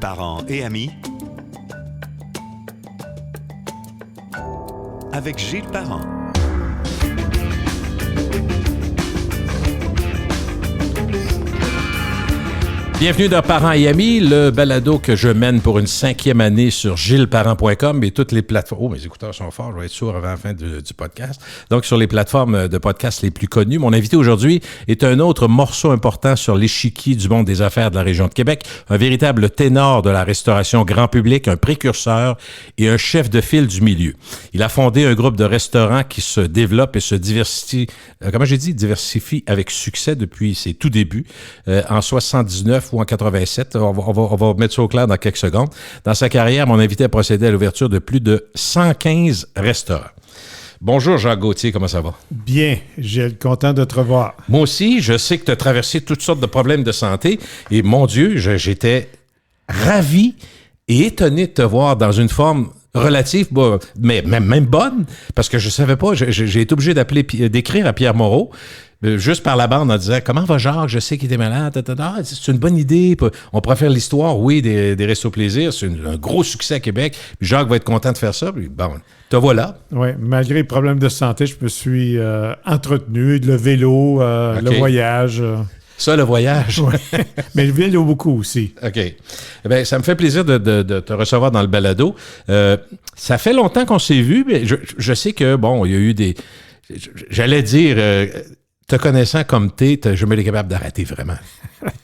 Parents et amis, avec Gilles Parent. Bienvenue dans Parents et Amis, le balado que je mène pour une 5e année sur gillesparent.com et toutes les plateformes. Oh, mes écouteurs sont forts, je vais être sourd avant la fin du podcast. Donc, sur les plateformes de podcast les plus connues. Mon invité aujourd'hui est un autre morceau important sur l'échiquier du monde des affaires de la région de Québec, un véritable ténor de la restauration grand public, un précurseur et un chef de file du milieu. Il a fondé un groupe de restaurants qui se développe et se diversifie avec succès depuis ses tout débuts, en 79 ou en 87. On va mettre ça au clair dans quelques secondes. Dans sa carrière, mon invité a procédé à l'ouverture de plus de 115 restaurants. Bonjour Jacques Gauthier, comment ça va? Bien, j'ai content de te revoir. Moi aussi, je sais que tu as traversé toutes sortes de problèmes de santé et mon Dieu, j'étais ravi et étonné de te voir dans une forme relative, mais même bonne, parce que je savais pas, j'ai été obligé d'écrire à Pierre Moreau, juste par la bande en disant « Comment va Jacques? Je sais qu'il était malade. » C'est une bonne idée. On pourrait faire l'histoire, oui, des Restos Plaisir. C'est un gros succès à Québec. Puis Jacques va être content de faire ça. Puis bon, te voilà. Oui, malgré les problèmes de santé, je me suis entretenu, le vélo, okay. Le voyage. Ça, le voyage. Ouais. Mais le vélo beaucoup aussi. OK. Eh bien, ça me fait plaisir de te recevoir dans le balado. Ça fait longtemps qu'on s'est vus, mais je sais que, bon, il y a eu des... J'allais dire... te connaissant comme t'es, je me l'ai capable d'arrêter vraiment.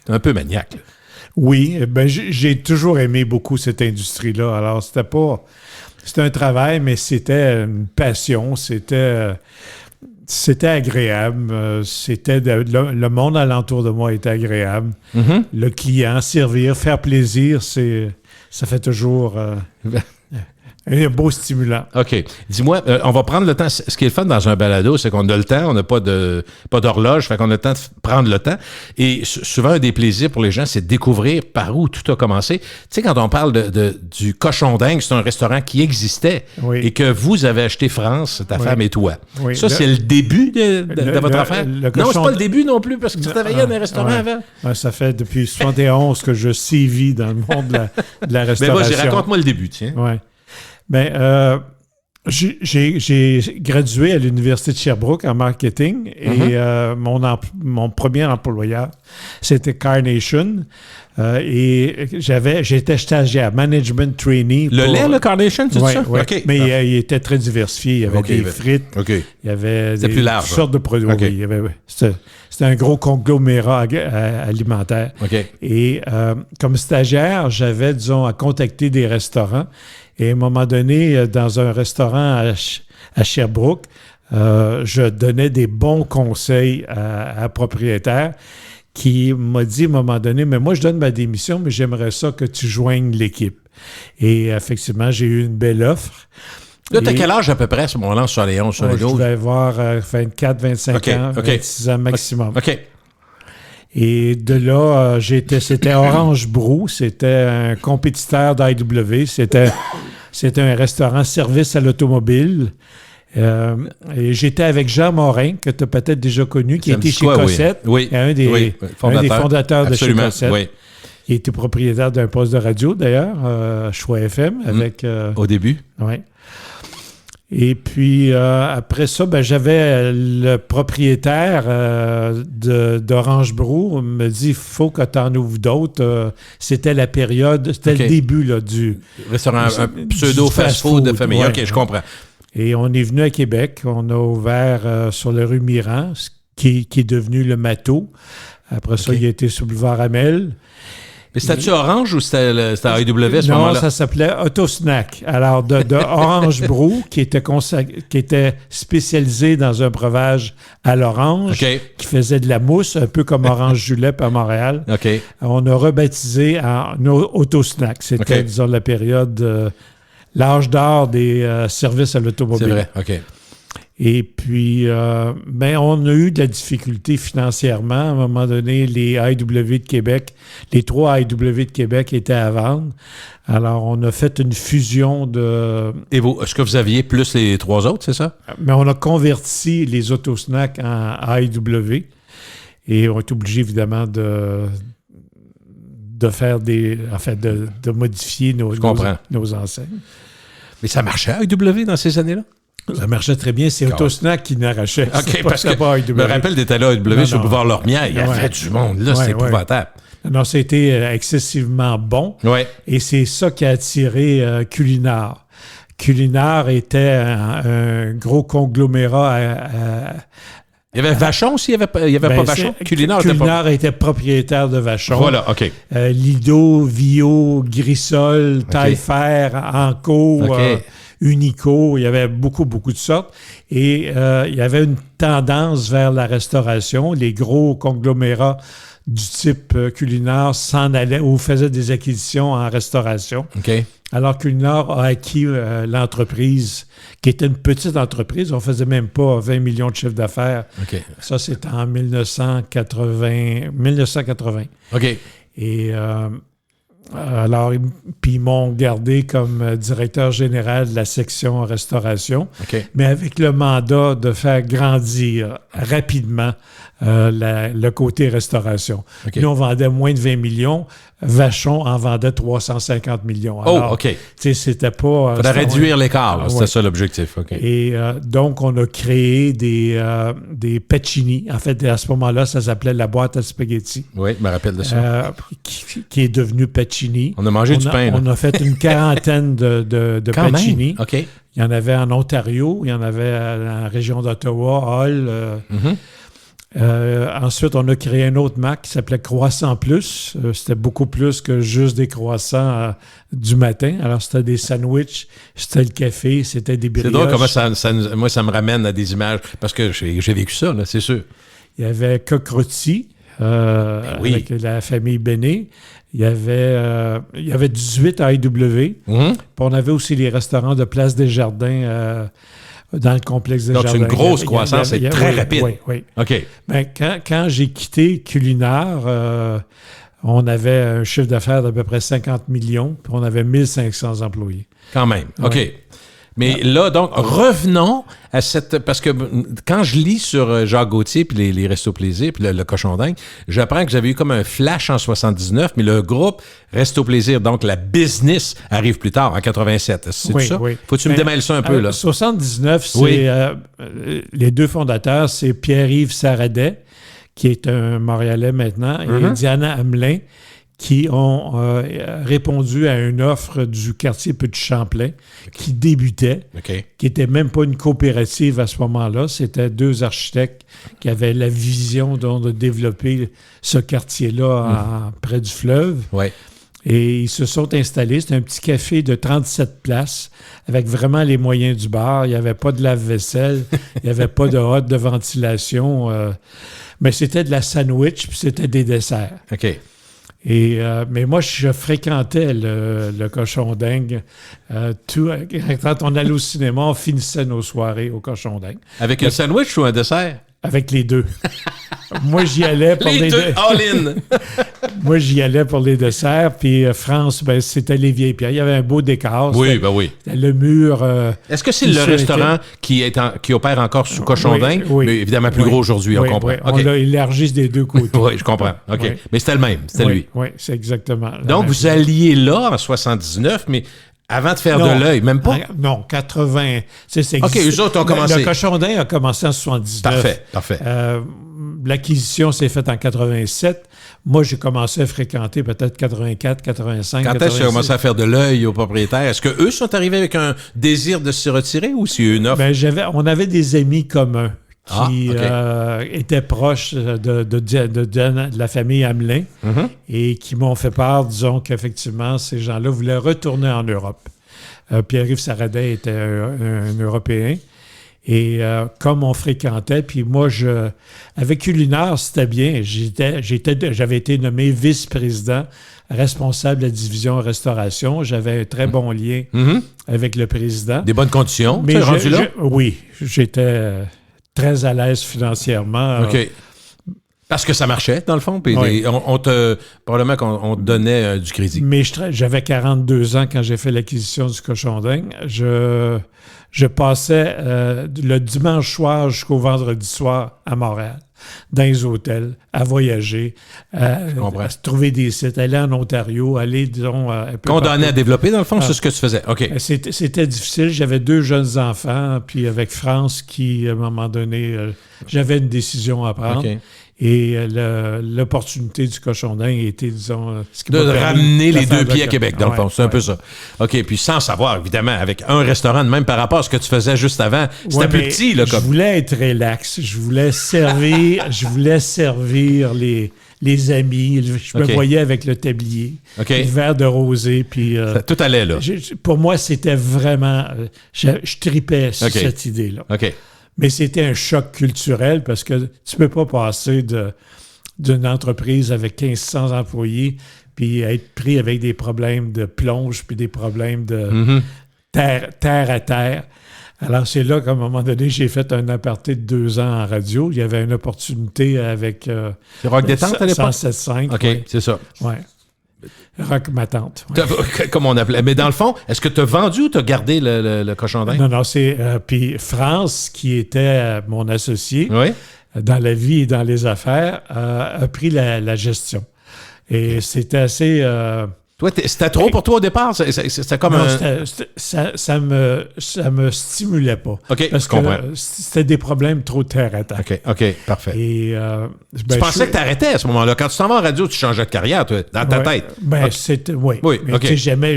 Un peu maniaque. Là. Oui, ben j'ai toujours aimé beaucoup cette industrie-là. Alors, c'était un travail, mais c'était une passion. C'était agréable. Le monde alentour de moi était agréable. Mm-hmm. Le client, servir, faire plaisir, ça fait toujours... un beau stimulant. OK. Dis-moi, on va prendre le temps. Ce qui est le fun dans un balado, c'est qu'on a le temps, on n'a pas d'horloge, fait qu'on a le temps de prendre le temps. Et souvent, un des plaisirs pour les gens, c'est de découvrir par où tout a commencé. Tu sais, quand on parle du Cochon d'Inde, c'est un restaurant qui existait et que vous avez acheté France, ta femme et toi. Oui. Ça, c'est le début de votre affaire? Non, c'est pas le début non plus, parce que tu travaillais dans un restaurant avant. Ouais, ça fait depuis 71 que je sévis dans le monde de la restauration. Mais vas-y, raconte-moi le début, tiens. Oui. Bien, j'ai gradué à l'Université de Sherbrooke en marketing et mon premier employeur, c'était Carnation. Et j'étais stagiaire, management trainee. Le Carnation, c'est ça? Oui, okay. Mais il était très diversifié. Il y avait des frites, il y avait plus large, toutes sortes de produits. Okay. Oui, c'était un gros conglomérat alimentaire. Okay. Et comme stagiaire, j'avais, disons, à contacter des restaurants. Et à un moment donné, dans un restaurant à Sherbrooke, je donnais des bons conseils à propriétaire qui m'a dit à un moment donné, mais moi, je donne ma démission, mais j'aimerais ça que tu joignes l'équipe. Et effectivement, j'ai eu une belle offre. Là, t'as quel âge à peu près à ce moment-là, en 71, sur les 12? Je devais avoir 24, 25 ans, 26 ans maximum. OK. Et de là, c'était Orange Brew, c'était un compétiteur d'IW, c'était un restaurant service à l'automobile. Et j'étais avec Jean Morin, que tu as peut-être déjà connu, qui était chez Cossette, un des fondateurs de chez Cossette. Oui. Il était propriétaire d'un poste de radio, d'ailleurs, Choix FM. Au début? Oui. Et puis, après ça, j'avais le propriétaire d'Orange Brew me dit, il faut que tu en ouvres d'autres. C'était la période, c'était le début là, du... Restaurant, un pseudo fast-food de famille. Ouais, OK, je comprends. Et on est venu à Québec. On a ouvert sur la rue Miran, qui est devenu le Mato. Après ça, il a été sur le boulevard Amel. Mais c'était-tu Orange ou c'était AEW à ce moment-là? Non, ça s'appelait Autosnack. Alors, de Orange Brew, qui était spécialisé dans un breuvage à l'orange, qui faisait de la mousse, un peu comme Orange Julep à Montréal. On a rebaptisé en Autosnack. C'était, disons, la période, l'âge d'or des services à l'automobile. C'est vrai, OK. Et puis, on a eu de la difficulté financièrement. À un moment donné, les AEW de Québec, les 3 AEW de Québec étaient à vendre. Alors, on a fait une fusion de... Et est-ce que vous aviez plus les 3 autres, c'est ça? Mais on a converti les Autosnacks en AEW et on est obligé, évidemment, de faire de modifier nos enseignes. Mais ça marchait à IW dans ces années-là? Ça marchait très bien. C'est Autosnac qui n'arrachait. OK, parce que je me rappelle d'être allé à IW sur le boulevard Lormière. Il y avait du monde, là. C'était épouvantable. Non, c'était excessivement bon. Ouais. Et c'est ça qui a attiré Culinard. Culinard était un gros conglomérat il y avait Vachon aussi? Il y avait pas Vachon? Culinard était propriétaire de Vachon. Voilà, OK. Lido, Vio, Grissol, Taillefer, Anco, Unico, il y avait beaucoup, beaucoup de sortes. Et il y avait une tendance vers la restauration. Les gros conglomérats du type Culinard s'en allaient ou faisaient des acquisitions en restauration. OK. Alors Culinard a acquis l'entreprise, qui était une petite entreprise. On ne faisait même pas 20 millions de chiffre d'affaires. OK. Ça, c'était en 1980. OK. Et alors, puis ils m'ont gardé comme directeur général de la section restauration, mais avec le mandat de faire grandir rapidement le côté restauration. Nous, on vendait moins de 20 millions. Vachon en vendait 350 millions. Alors, OK. Tu sais, c'était pas... Il fallait réduire l'écart. C'était ça l'objectif. OK. Et donc, on a créé des Pacini. En fait, à ce moment-là, ça s'appelait la boîte à spaghetti. Oui, je me rappelle de ça. Qui est devenu Pacini. On a mangé du pain. On a fait une quarantaine de Pacini. OK. Il y en avait en Ontario, il y en avait dans la région d'Ottawa, Hull. Ensuite, on a créé un autre marque qui s'appelait Croissant Plus. C'était beaucoup plus que juste des croissants du matin. Alors, c'était des sandwichs, c'était le café, c'était des brioches. C'est drôle comment moi, ça me ramène à des images, parce que j'ai vécu ça, là, c'est sûr. Il y avait Coq-Rôti, avec la famille Béné. Il y avait 18 à IW. Puis on avait aussi les restaurants de Place des Jardins dans le complexe des Jardins. Donc, c'est une grosse croissance, c'est très rapide. Oui. OK. Ben, quand j'ai quitté Culinard, on avait un chiffre d'affaires d'à peu près 50 millions, puis on avait 1500 employés. Quand même. OK. Mais là, donc, revenons à cette... Parce que quand je lis sur Jacques Gauthier, puis les Restos Plaisir, puis le Cochon d'Inde, j'apprends que j'avais eu comme un flash en 79, mais le groupe Restos Plaisir, donc la business, arrive plus tard, en 87. C'est ça? Oui. Faut-tu me démêler ça un peu, là? 79, c'est... les deux fondateurs, c'est Pierre-Yves Saradet, qui est un Montréalais maintenant, et Diana Hamelin, qui ont répondu à une offre du quartier Petit-Champlain qui débutait, qui n'était même pas une coopérative à ce moment-là. C'était deux architectes qui avaient la vision de développer ce quartier-là près du fleuve. Ouais. Et ils se sont installés. C'était un petit café de 37 places avec vraiment les moyens du bar. Il n'y avait pas de lave-vaisselle, il n'y avait pas de hotte de ventilation. Mais c'était de la sandwich puis c'était des desserts. OK. Mais moi, je fréquentais le Cochon d'Inde. Quand on allait au cinéma, on finissait nos soirées au Cochon d'Inde. Avec un sandwich ou un dessert? Avec les deux. Moi, j'y allais pour les deux, all-in! Moi, j'y allais pour les desserts. Puis France, ben, c'était les vieilles pierres. Il y avait un beau décor. Oui, ben oui. Le mur... Est-ce que c'est le restaurant qui opère encore sous Cochon d'Inde? Oui. Mais évidemment plus gros aujourd'hui, on comprend. Oui. On l'a élargi des deux côtés. Oui, je comprends. OK. Oui. Mais c'était le même, c'était lui. Oui, c'est exactement. Donc, vous alliez là en 79, mais... Avant de faire de l'œil, même pas? Non, 80. OK, eux autres ont commencé. Le Cochon d'Inde a commencé en 79. Parfait. L'acquisition s'est faite en 87. Moi, j'ai commencé à fréquenter peut-être 84, 85, Quand 86. est-ce que tu as commencé à faire de l'œil aux propriétaires? Est-ce qu'eux sont arrivés avec un désir de se retirer ou c'est une offre? Ben, on avait des amis communs qui étaient proches de la famille Hamelin et qui m'ont fait part, disons qu'effectivement, ces gens-là voulaient retourner en Europe. Pierre-Yves Saradet était un Européen. Et comme on fréquentait, puis moi, avec Culinard, c'était bien. J'avais été nommé vice-président responsable de la division restauration. J'avais un très bon lien avec le président. Des bonnes conditions, mais rendu là? Oui, j'étais... très à l'aise financièrement. OK. Parce que ça marchait, dans le fond, puis Oui. probablement qu'on te donnait du crédit. Mais j'avais 42 ans quand j'ai fait l'acquisition du cochon d'Inde. Je passais le dimanche soir jusqu'au vendredi soir à Montréal, dans les hôtels, à voyager, à trouver des sites, aller en Ontario, aller, disons... un peu Condamné partout. à développer, dans le fond, c'est ce que tu faisais. OK. C'était difficile. J'avais 2 jeunes enfants, puis avec France qui, à un moment donné, j'avais une décision à prendre. OK. Et l'opportunité du cochon d'Inde était, disons... ce qui De m'a permis ramener de les faire deux le pieds à Québec, dans le fond. C'est un peu ça. OK, puis sans savoir, évidemment, avec un restaurant, même par rapport à ce que tu faisais juste avant, c'était plus petit, là, Je comme... voulais être relax. Je voulais servir les amis. Je me OK. voyais avec le tablier, OK. le verre de rosé, puis... Tout allait, là. pour moi, c'était vraiment... je tripais sur OK. cette idée-là. OK. Mais c'était un choc culturel parce que tu peux pas passer d'une entreprise avec 1500 employés puis être pris avec des problèmes de plonge puis des problèmes de terre à terre. Alors, c'est là qu'à un moment donné, j'ai fait un aparté de 2 ans en radio. Il y avait une opportunité avec... C'est Rock Détente à l'époque? 107.5. OK, ouais. c'est ça. Ouais. Rock ma tante. Ouais. Comme on appelait. Mais dans le fond, est-ce que tu as vendu ou tu as gardé le cochon d'Inde? Non, c'est... puis France, qui était mon associé, Oui. dans la vie et dans les affaires, a pris la gestion. Et c'était assez... Toi, c'était trop pour toi au départ? C'était comme non, un... ça me stimulait pas. OK, parce je comprends. que c'était des problèmes trop terre à terre. OK, parfait. Et, Tu pensais que tu arrêtais à ce moment-là. Quand tu t'en vas en radio, tu changeais de carrière, toi, dans ta tête. Ben, OK. c'était... Oui. Oui, Mais, OK. tu sais, j'aimais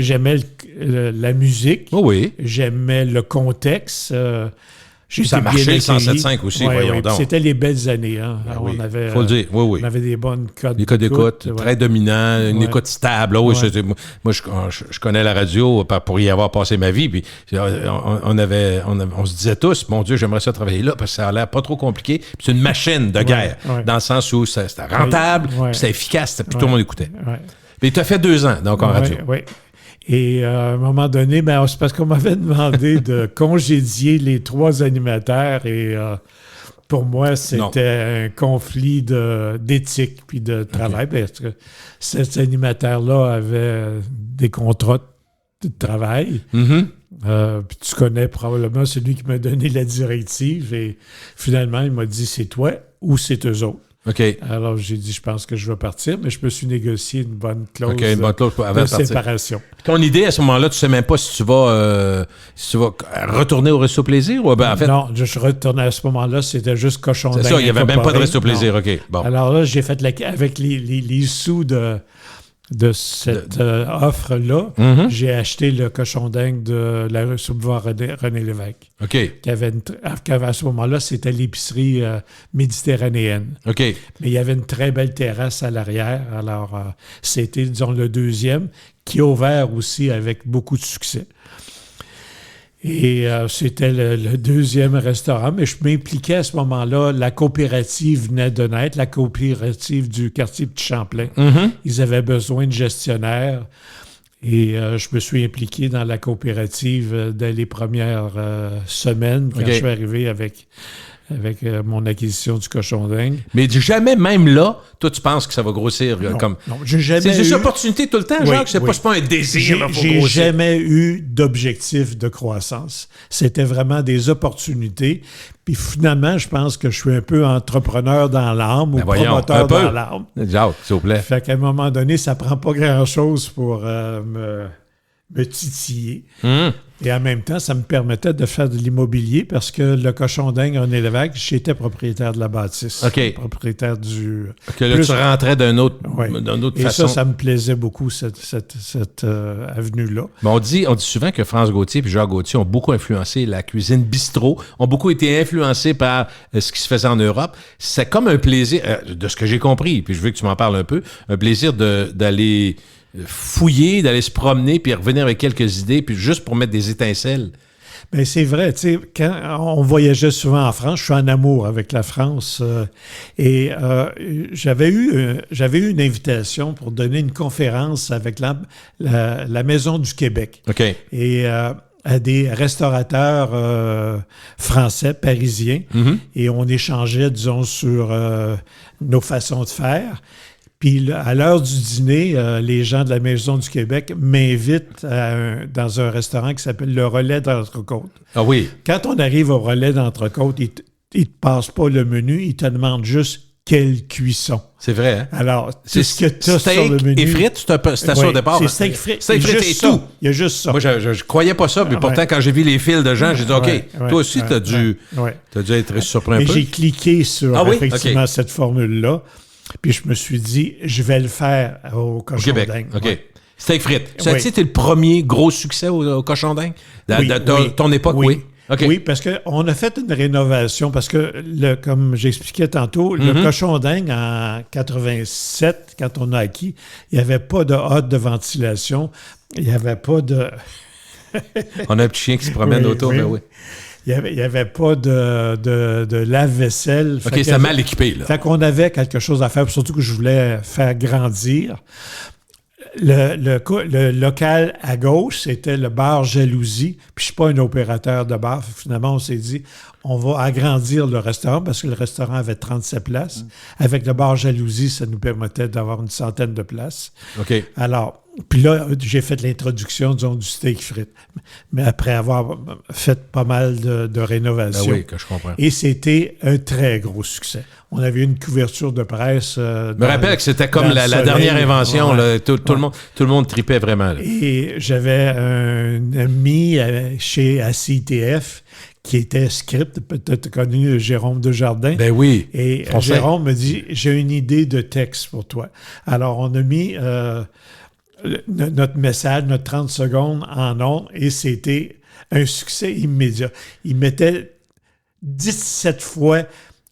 la musique. Oh oui. J'aimais le contexte. Ça marchait, le 107.5 aussi, voyons donc. C'était les belles années. Hein. Ben Alors, oui, on avait, faut le dire. Oui, oui. On avait des bonnes codes Des codes d'écoute, ouais. très dominants, une Ouais. écoute stable. Oh, oui, Ouais. moi, je connais la radio pour y avoir passé ma vie. Puis on se disait tous, mon Dieu, j'aimerais ça travailler là parce que ça a l'air pas trop compliqué. Puis c'est une machine de guerre, ouais. dans le sens où c'était rentable, Ouais. puis c'était efficace, puis tout Ouais. le monde écoutait. Ouais. Mais tu as fait 2 ans, donc en radio. Oui. Et à un moment donné, ben, c'est parce qu'on m'avait demandé de congédier les 3 animateurs et pour moi, c'était un conflit d'éthique puis de travail. Okay. Parce que cet animateur-là avait des contrats de travail. Mm-hmm. Puis tu connais probablement celui qui m'a donné la directive et finalement, il m'a dit, c'est toi ou c'est eux autres. OK. Alors, j'ai dit, je pense que je vais partir, mais je me suis négocié une bonne clause, OK, une bonne clause avant de de partir. séparation. Ton idée, à ce moment-là, tu sais même pas si tu vas retourner au Resto Plaisir? Ou, ben, en fait, non, je retournais à ce moment-là, c'était juste cochon d'Inde. c'est ça, il n'y avait même pas de Resto Non. Plaisir. OK, bon. Alors là, j'ai fait avec les sous de cette offre-là, j'ai acheté le cochon d'Inde de la rue Boulevard René Lévesque. OK. Qui avait à ce moment-là, c'était l'épicerie méditerranéenne. OK. Mais il y avait une très belle terrasse à l'arrière. Alors, c'était, disons, le deuxième, qui a ouvert aussi avec beaucoup de succès. Et c'était le deuxième restaurant, mais je m'impliquais à ce moment-là. La coopérative venait de naître, la coopérative du quartier Petit Champlain. Mm-hmm. Ils avaient besoin de gestionnaires et je me suis impliqué dans la coopérative dès les premières semaines quand je suis arrivé avec mon acquisition du cochon d'Inde. Mais jamais, même là, toi, tu penses que ça va grossir comme... Non, j'ai jamais c'est des eu... opportunités tout le temps, Oui, Jacques? C'est oui. pas un désir, là, faut J'ai grossir. jamais eu d'objectif de croissance. C'était vraiment des opportunités. Puis finalement, je pense que je suis un peu entrepreneur dans l'âme ou promoteur dans l'âme. Jacques, s'il vous plaît. Fait qu'à un moment donné, ça prend pas grand-chose pour me titiller. Et en même temps, ça me permettait de faire de l'immobilier parce que le cochon d'Inde en Lévesque, j'étais propriétaire de la bâtisse. OK. Propriétaire du... Que là, tu rentrais d'une autre Et façon. ça me plaisait beaucoup, cette avenue-là. Mais on dit souvent que France Gauthier et Jacques Gauthier ont beaucoup influencé la cuisine bistrot, ont beaucoup été influencés par ce qui se faisait en Europe. C'est comme un plaisir, de ce que j'ai compris, puis je veux que tu m'en parles un peu, un plaisir d'aller fouiller, d'aller se promener, puis revenir avec quelques idées, puis juste pour mettre des étincelles. Bien, c'est vrai, tu sais, quand on voyageait souvent en France, je suis en amour avec la France, et j'avais eu une invitation pour donner une conférence avec la Maison du Québec. OK. Et à des restaurateurs français, parisiens, et on échangeait, disons, sur nos façons de faire. Puis à l'heure du dîner, les gens de la Maison du Québec m'invitent dans un restaurant qui s'appelle le Relais d'Entrecôte. Ah oui. Quand on arrive au Relais d'Entrecôte, ils ne te passent pas le menu, ils te demandent juste quelle cuisson. C'est vrai, hein? Alors, c'est ce que tu as sur le menu. Et frites, c'est ça au départ. C'est steak frites. Steak frites et tout. Il y a juste ça. Moi, je croyais pas ça, mais pourtant, quand j'ai vu les fils de gens, j'ai dit, OK, toi aussi, tu as dû être surpris un peu. Mais j'ai cliqué sur, effectivement, cette formule-là. Puis je me suis dit, je vais le faire au Cochon d'Inde. OK. Ouais. Steak frites. Ça a été le premier gros succès au Cochon d'Inde? De ton époque, oui. Okay. Oui, parce qu'on a fait une rénovation, parce que, comme j'expliquais tantôt, le Cochon d'Inde, en 87, quand on a acquis, il n'y avait pas de hotte de ventilation, il n'y avait pas de... On a un petit chien qui se promène autour, mais oui. Il n'y avait pas de lave-vaisselle. OK, c'était mal équipé, là. Fait qu'on avait quelque chose à faire, surtout que je voulais faire grandir. Le local à gauche, c'était le bar Jalousie. Puis je ne suis pas un opérateur de bar. Finalement, on s'est dit, on va agrandir le restaurant parce que le restaurant avait 37 places. Avec le bar Jalousie, ça nous permettait d'avoir une centaine de places. OK. Alors, puis là, j'ai fait l'introduction, disons, du steak frites. Mais après avoir fait pas mal de rénovations. Ah oui, que je comprends. Et c'était un très gros succès. On avait une couverture de presse. Je me rappelle que c'était comme la dernière invention. Là, tout le monde tripait vraiment. Là. Et j'avais un ami chez ACITF qui était script, peut-être connu Jérôme Desjardins. Ben oui. Et Jérôme me dit, j'ai une idée de texte pour toi. Alors, on a mis notre message, notre 30 secondes en ondes, et c'était un succès immédiat. Il mettait 17 fois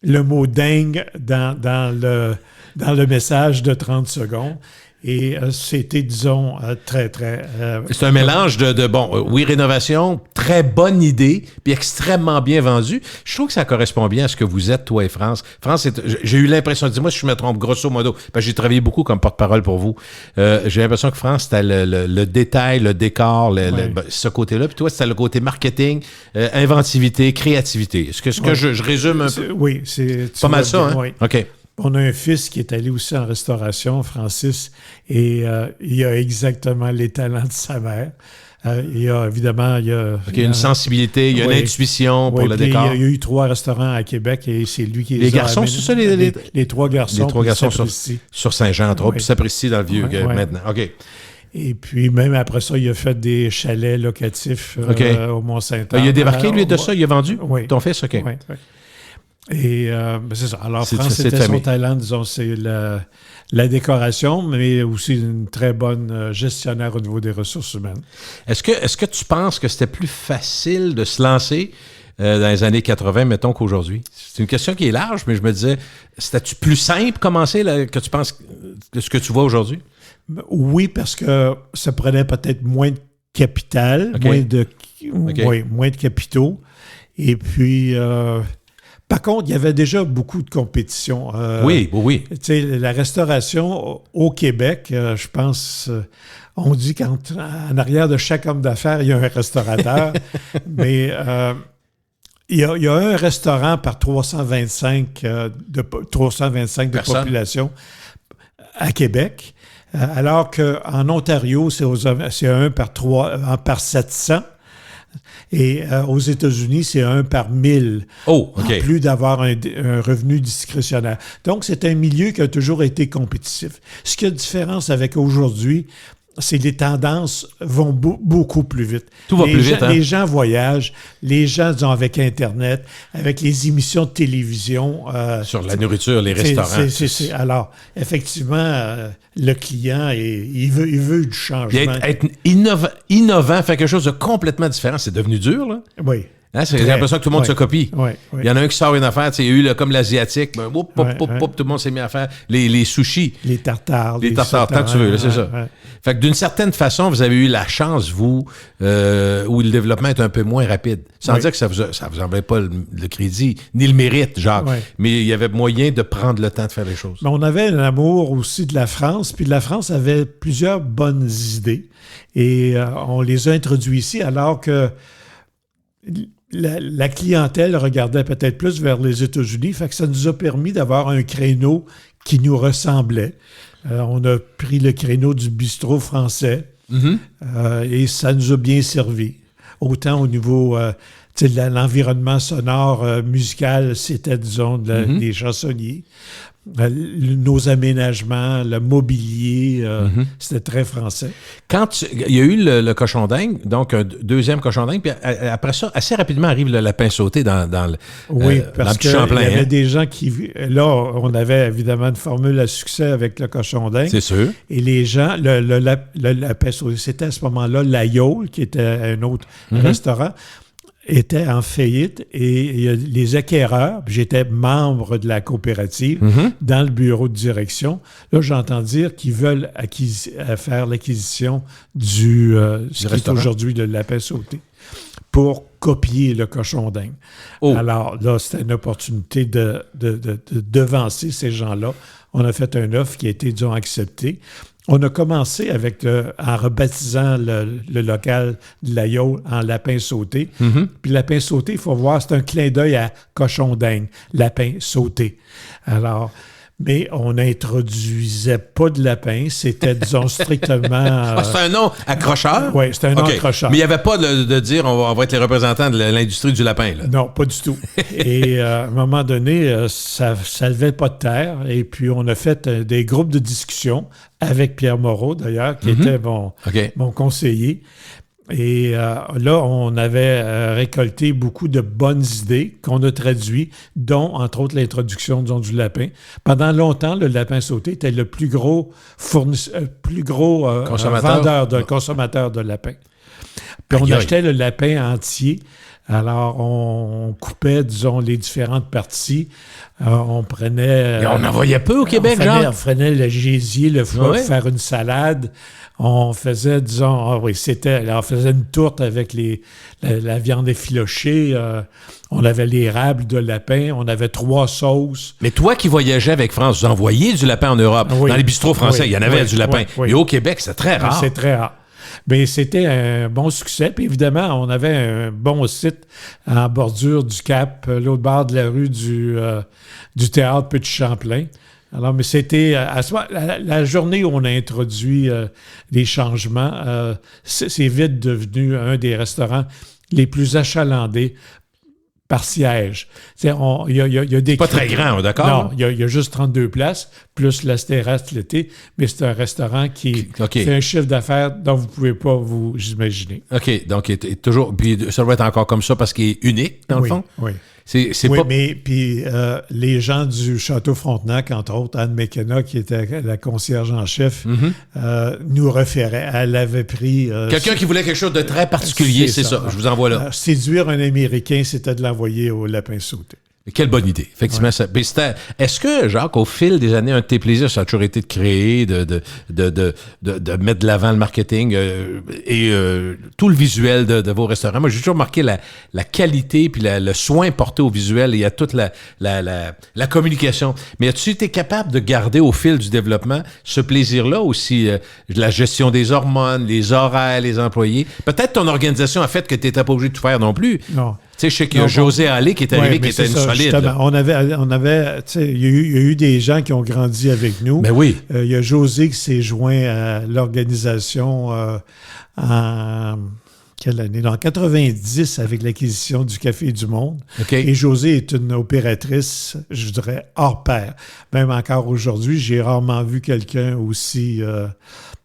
le mot dingue dans le message de 30 secondes. Et c'était, disons, très, très... c'est un mélange oui, rénovation, très bonne idée, puis extrêmement bien vendu. Je trouve que ça correspond bien à ce que vous êtes, toi et France. France, j'ai eu l'impression, dis-moi si je me trompe, grosso modo, parce que j'ai travaillé beaucoup comme porte-parole pour vous. J'ai l'impression que France, c'était le détail, le décor, ce côté-là, puis toi, c'était le côté marketing, inventivité, créativité. Est-ce que je résume un peu? Oui, c'est pas mal ça, hein? Oui. OK. On a un fils qui est allé aussi en restauration, Francis, et il a exactement les talents de sa mère. Il y a évidemment... Il y a une sensibilité, il y a une intuition pour le décor. Il y a eu 3 restaurants à Québec et c'est lui qui les garçons, c'est ça? Les 3 garçons. Les 3 garçons sur Saint-Jean, entre autres, puis Sapristi dans le vieux maintenant. OK. Et puis, même après ça, il a fait des chalets locatifs au Mont-Saint-Anne. Il a débarqué, lui, de ça? Il a vendu? Oui. Ton fils? OK. Oui. Et c'est ça. Alors, France, c'était son talent, disons, c'est la décoration, mais aussi une très bonne gestionnaire au niveau des ressources humaines. Est-ce que tu penses que c'était plus facile de se lancer dans les années 80, mettons, qu'aujourd'hui? C'est une question qui est large, mais je me disais, c'était-tu plus simple commencer que tu penses de ce que tu vois aujourd'hui? Oui, parce que ça prenait peut-être moins de capital, moins de capitaux. Et puis... par contre, il y avait déjà beaucoup de compétition. Oui. Tu sais, la restauration au Québec, je pense, on dit qu'en arrière de chaque homme d'affaires, il y a un restaurateur. Mais il y a un restaurant par 325 de population à Québec, alors qu'en Ontario, c'est un par 700. Et aux États-Unis, c'est 1 par 1000. Oh, OK. En plus d'avoir un revenu discrétionnaire. Donc, c'est un milieu qui a toujours été compétitif. Ce qui a de différence avec aujourd'hui, c'est que les tendances vont beaucoup plus vite. Tout va plus vite, hein? Les gens voyagent, les gens, disons, avec Internet, avec les émissions de télévision. Sur la nourriture, les restaurants. Alors, effectivement, le client, il veut du changement. Puis être innovant, faire quelque chose de complètement différent, c'est devenu dur, là? Oui. Hein, j'ai l'impression que tout le monde se copie. Oui, oui. Il y en a un qui sort une affaire, il y a eu comme l'asiatique, tout le monde s'est mis à faire les sushis. Les tartares. Les tartares, tant que tu veux, là, c'est ça. Ouais. Fait que d'une certaine façon, vous avez eu la chance, vous, où le développement est un peu moins rapide. Sans dire que ça vous enlevait pas le crédit, ni le mérite, genre. Oui. Mais il y avait moyen de prendre le temps de faire les choses. Mais on avait un amour aussi de la France, puis la France avait plusieurs bonnes idées. Et on les a introduits ici, alors que la clientèle regardait peut-être plus vers les États-Unis. Fait que ça nous a permis d'avoir un créneau qui nous ressemblait. On a pris le créneau du bistrot français et ça nous a bien servi. Autant au niveau de l'environnement sonore musical, c'était, disons, des chansonniers. Nos aménagements, le mobilier, c'était très français. Quand il y a eu le cochon d'Inde, donc un deuxième cochon d'Inde, puis après ça, assez rapidement arrive le lapin sauté dans le parce qu'il y avait des gens qui... Là, on avait évidemment une formule à succès avec le cochon d'Inde. C'est sûr. Et les gens, le lapin sauté, c'était à ce moment-là l'Aïeul, qui était un autre restaurant, était en faillite et les acquéreurs, j'étais membre de la coopérative dans le bureau de direction. Là, j'entends dire qu'ils veulent faire l'acquisition du ce qui est aujourd'hui le lapin sauté pour copier le cochon d'Inde. Oh. Alors là, c'était une opportunité de devancer ces gens-là. On a fait un offre qui a été, disons, acceptée. On a commencé en rebaptisant le local de l'Aïeul en lapin sauté. Puis lapin sauté, il faut voir, c'est un clin d'œil à cochon d'Inde, lapin sauté. Alors, mais on n'introduisait pas de lapin, c'était, disons, strictement... c'était un nom accrocheur? Oui, c'était un nom accrocheur. Mais il n'y avait pas de dire on va être les représentants de l'industrie du lapin, là. Non, pas du tout. Et à un moment donné, ça ne levait pas de terre. Et puis, on a fait des groupes de discussion avec Pierre Moreau, d'ailleurs, qui était mon conseiller. Et là, on avait récolté beaucoup de bonnes idées qu'on a traduites, dont, entre autres, l'introduction, disons, du lapin. Pendant longtemps, le lapin sauté était le plus gros consommateur de lapin. Puis on achetait le lapin entier. Alors, on coupait, disons, les différentes parties. On prenait... Et on en voyait peu au Québec, On prenait le gésier, le foie, pour faire une salade. On faisait, disons... on faisait une tourte avec la viande effilochée. On avait l'érable de lapin. On avait 3 sauces. Mais toi qui voyageais avec France, vous envoyiez du lapin en Europe. Dans les bistrots français, il y en avait du lapin. Mais au Québec, c'est très rare. C'est très rare. Bien, c'était un bon succès. Puis évidemment, on avait un bon site en bordure du Cap, l'autre bord de la rue du Théâtre Petit-Champlain. Alors, mais c'était à ce moment, la journée où on a introduit les changements, c'est vite devenu un des restaurants les plus achalandés par siège. Il y a des... Pas très grand, d'accord? Non, il y a juste 32 places, plus la terrasse l'été, mais c'est un restaurant qui fait un chiffre d'affaires dont vous ne pouvez pas vous imaginer. OK, donc il est toujours... Puis ça doit être encore comme ça parce qu'il est unique, dans le fond? Oui, c'est oui, pas... mais puis les gens du Château Frontenac, entre autres, Anne McKenna, qui était la concierge en chef, nous référait. Elle avait pris... quelqu'un qui voulait quelque chose de très particulier, c'est ça. Je vous envoie là. Séduire un Américain, c'était de l'envoyer au lapin sauté. Quelle bonne idée, effectivement. Ouais. Est-ce que, Jacques, au fil des années, un de tes plaisirs, ça a toujours été de créer, de mettre de l'avant le marketing et tout le visuel de vos restaurants? Moi, j'ai toujours marqué la qualité puis le soin porté au visuel et à toute la communication. Mais as-tu été capable de garder au fil du développement ce plaisir-là aussi, la gestion des hormones, les horaires, les employés? Peut-être ton organisation a fait que tu n'étais pas obligé de tout faire non plus. Non. Tu sais, je sais qu'il y a José Allé qui est arrivé, qui était une solide. On avait tu sais, il y a eu des gens qui ont grandi avec nous. Ben oui. Il y a José qui s'est joint à l'organisation en quelle année? En 90, avec l'acquisition du Café du Monde. Okay. Et José est une opératrice, je dirais, hors pair. Même encore aujourd'hui, j'ai rarement vu quelqu'un aussi...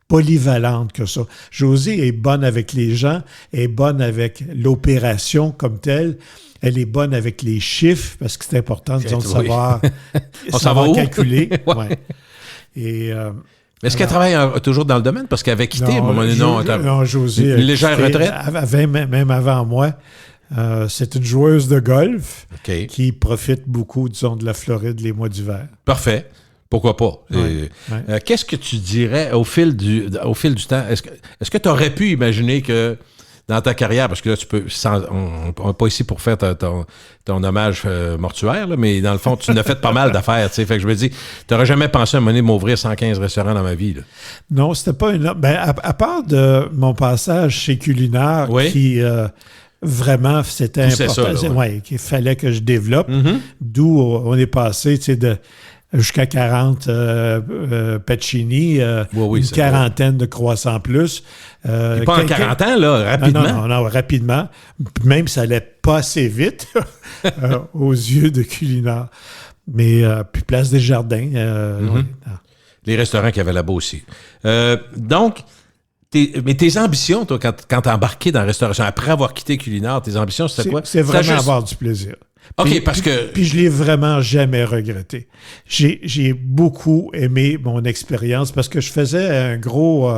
polyvalente que ça. Josée est bonne avec les gens, est bonne avec l'opération comme telle, elle est bonne avec les chiffres, parce que c'est important, disons, de savoir, calculer. Ouais. Et, est-ce qu'elle travaille toujours dans le domaine? Parce qu'elle avait quitté à un moment donné. Non, Josée une légère retraite? Même avant moi. C'est une joueuse de golf OK. qui profite beaucoup, disons, de la Floride les mois d'hiver. Parfait. Pourquoi pas? Ouais. Qu'est-ce que tu dirais au fil du temps? Est-ce que tu aurais pu imaginer que dans ta carrière, parce que là, tu peux, on n'est pas ici pour faire ton hommage mortuaire, là, mais dans le fond, tu en as fait pas mal d'affaires, tu sais. Fait que je me dis, tu n'aurais jamais pensé à un moment donné m'ouvrir 115 restaurants dans ma vie, là. Non, c'était pas une... Ben, à part de mon passage chez Culinaire, qui... vraiment, c'était important. Qu'il fallait que je développe. D'où on est passé, tu sais, jusqu'à 40 Pacini, une quarantaine de croissants plus. Pas en 40 ans, là, rapidement. Non, rapidement. Même ça allait pas assez vite aux yeux de Culinaire. Mais puis Place des Jardins. Les restaurants qu'il y avait là-bas aussi. Donc, mais tes ambitions, toi, quand t'es embarqué dans la restauration, après avoir quitté Culinaire, tes ambitions, c'était quoi? C'est vraiment avoir du plaisir. OK, parce que... Puis je l'ai vraiment jamais regretté. J'ai beaucoup aimé mon expérience parce que je faisais un gros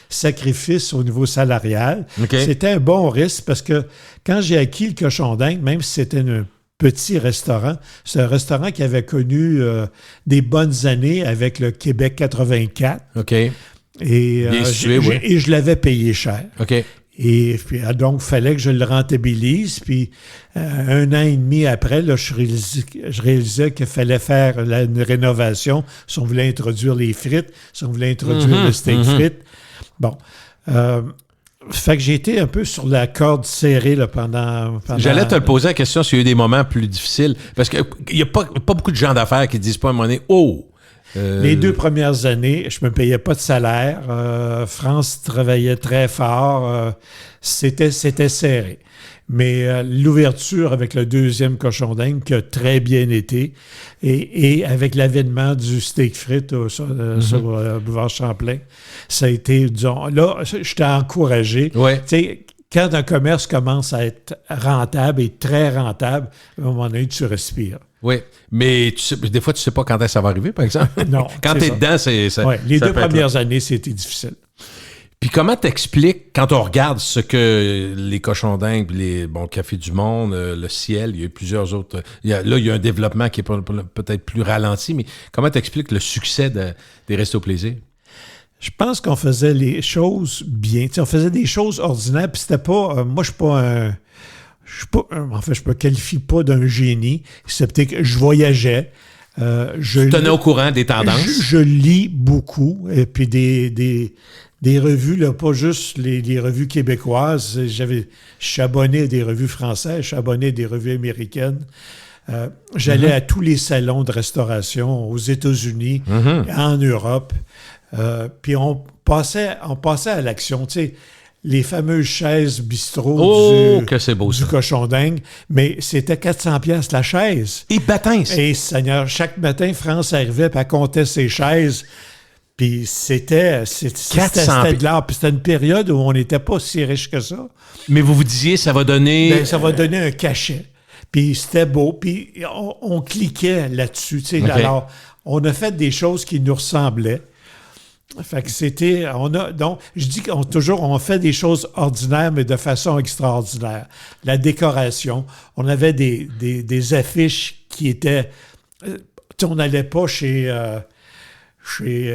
sacrifice au niveau salarial. Okay. C'était un bon risque parce que quand j'ai acquis le Cochon d'Inde, même si c'était un petit restaurant, c'est un restaurant qui avait connu des bonnes années avec le Québec 84. OK. Et je l'avais payé cher. OK. Et puis, donc, il fallait que je le rentabilise. Puis, 1 an et demi après, là, je réalisais qu'il fallait faire une rénovation si on voulait introduire les frites, si on voulait introduire le steak frites. Bon. Fait que j'ai été un peu sur la corde serrée là, pendant... J'allais te le poser la question s'il y a eu des moments plus difficiles. Parce qu'il n'y a pas beaucoup de gens d'affaires qui disent pas à un moment donné « Oh! » Les 2 premières années, je ne me payais pas de salaire. France travaillait très fort. C'était serré. Mais l'ouverture avec le 2e Cochon d'Inde qui a très bien été et avec l'avènement du steak frites sur Boulevard Champlain, ça a été, disons, là, je t'ai encouragé. Ouais. Tu sais, quand un commerce commence à être rentable et très rentable, à un moment donné, tu respires. Oui, mais des fois, tu ne sais pas quand ça va arriver, par exemple. Non. Quand tu es dedans, c'est ça. Ouais, les 2 premières années, c'était difficile. Puis comment t'expliques, quand on regarde ce que les Cochons d'Inde, Café du Monde, le Ciel, il y a eu plusieurs autres... il y a un développement qui est peut-être plus ralenti, mais comment t'expliques le succès des Restos Plaisir? Je pense qu'on faisait les choses bien. T'sais, on faisait des choses ordinaires, puis c'était pas... moi, je suis pas un... je me qualifie pas d'un génie. C'était que je voyageais. Tu tenais au courant des tendances? Je lis beaucoup. Et puis des revues, là, pas juste les revues québécoises. Je suis abonné à des revues françaises, je suis abonné à des revues américaines. J'allais à tous les salons de restauration aux États-Unis, en Europe. Puis on passait à l'action. Tu sais, les fameuses chaises bistrot du Cochon d'Inde, mais c'était 400$ la chaise. Et bâtins! Et Seigneur, chaque matin, France arrivait et elle comptait ses chaises. Puis c'était de l'art. Puis c'était une période où on n'était pas si riche que ça. Mais vous disiez, ça va donner... Ben, ça va donner un cachet. Puis c'était beau. Puis on cliquait là-dessus. Tu sais. Okay. Alors, on a fait des choses qui nous ressemblaient. Fait que c'était... Donc, je dis on fait des choses ordinaires, mais de façon extraordinaire. La décoration. On avait des affiches qui étaient... on n'allait pas chez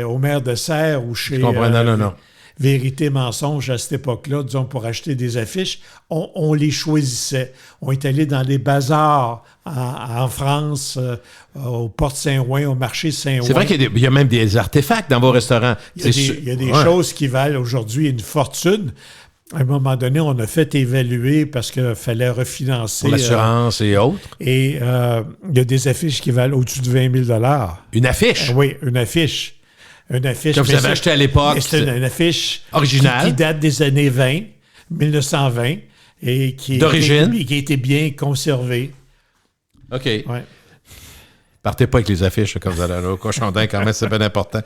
Omer de Serre ou chez Vérité Mensonge à cette époque-là, disons, pour acheter des affiches. On les choisissait. On est allé dans les bazars en France, au Porte Saint-Ouen, au marché Saint-Ouen. C'est vrai qu'il y a même des artefacts dans vos restaurants. Il y a des choses qui valent aujourd'hui une fortune. À un moment donné, on a fait évaluer parce qu'il fallait refinancer. Pour l'assurance et autres. Et il y a des affiches qui valent au-dessus de 20 000 $. Une affiche? Oui, une affiche. Une affiche. Que vous avez acheté à l'époque. C'est une affiche originale. Qui date des années 1920, et d'origine. Qui a été bien conservée. OK. Ouais. Partez pas avec les affiches comme vous allez au Cochon d'Inde, quand même, c'est bien important.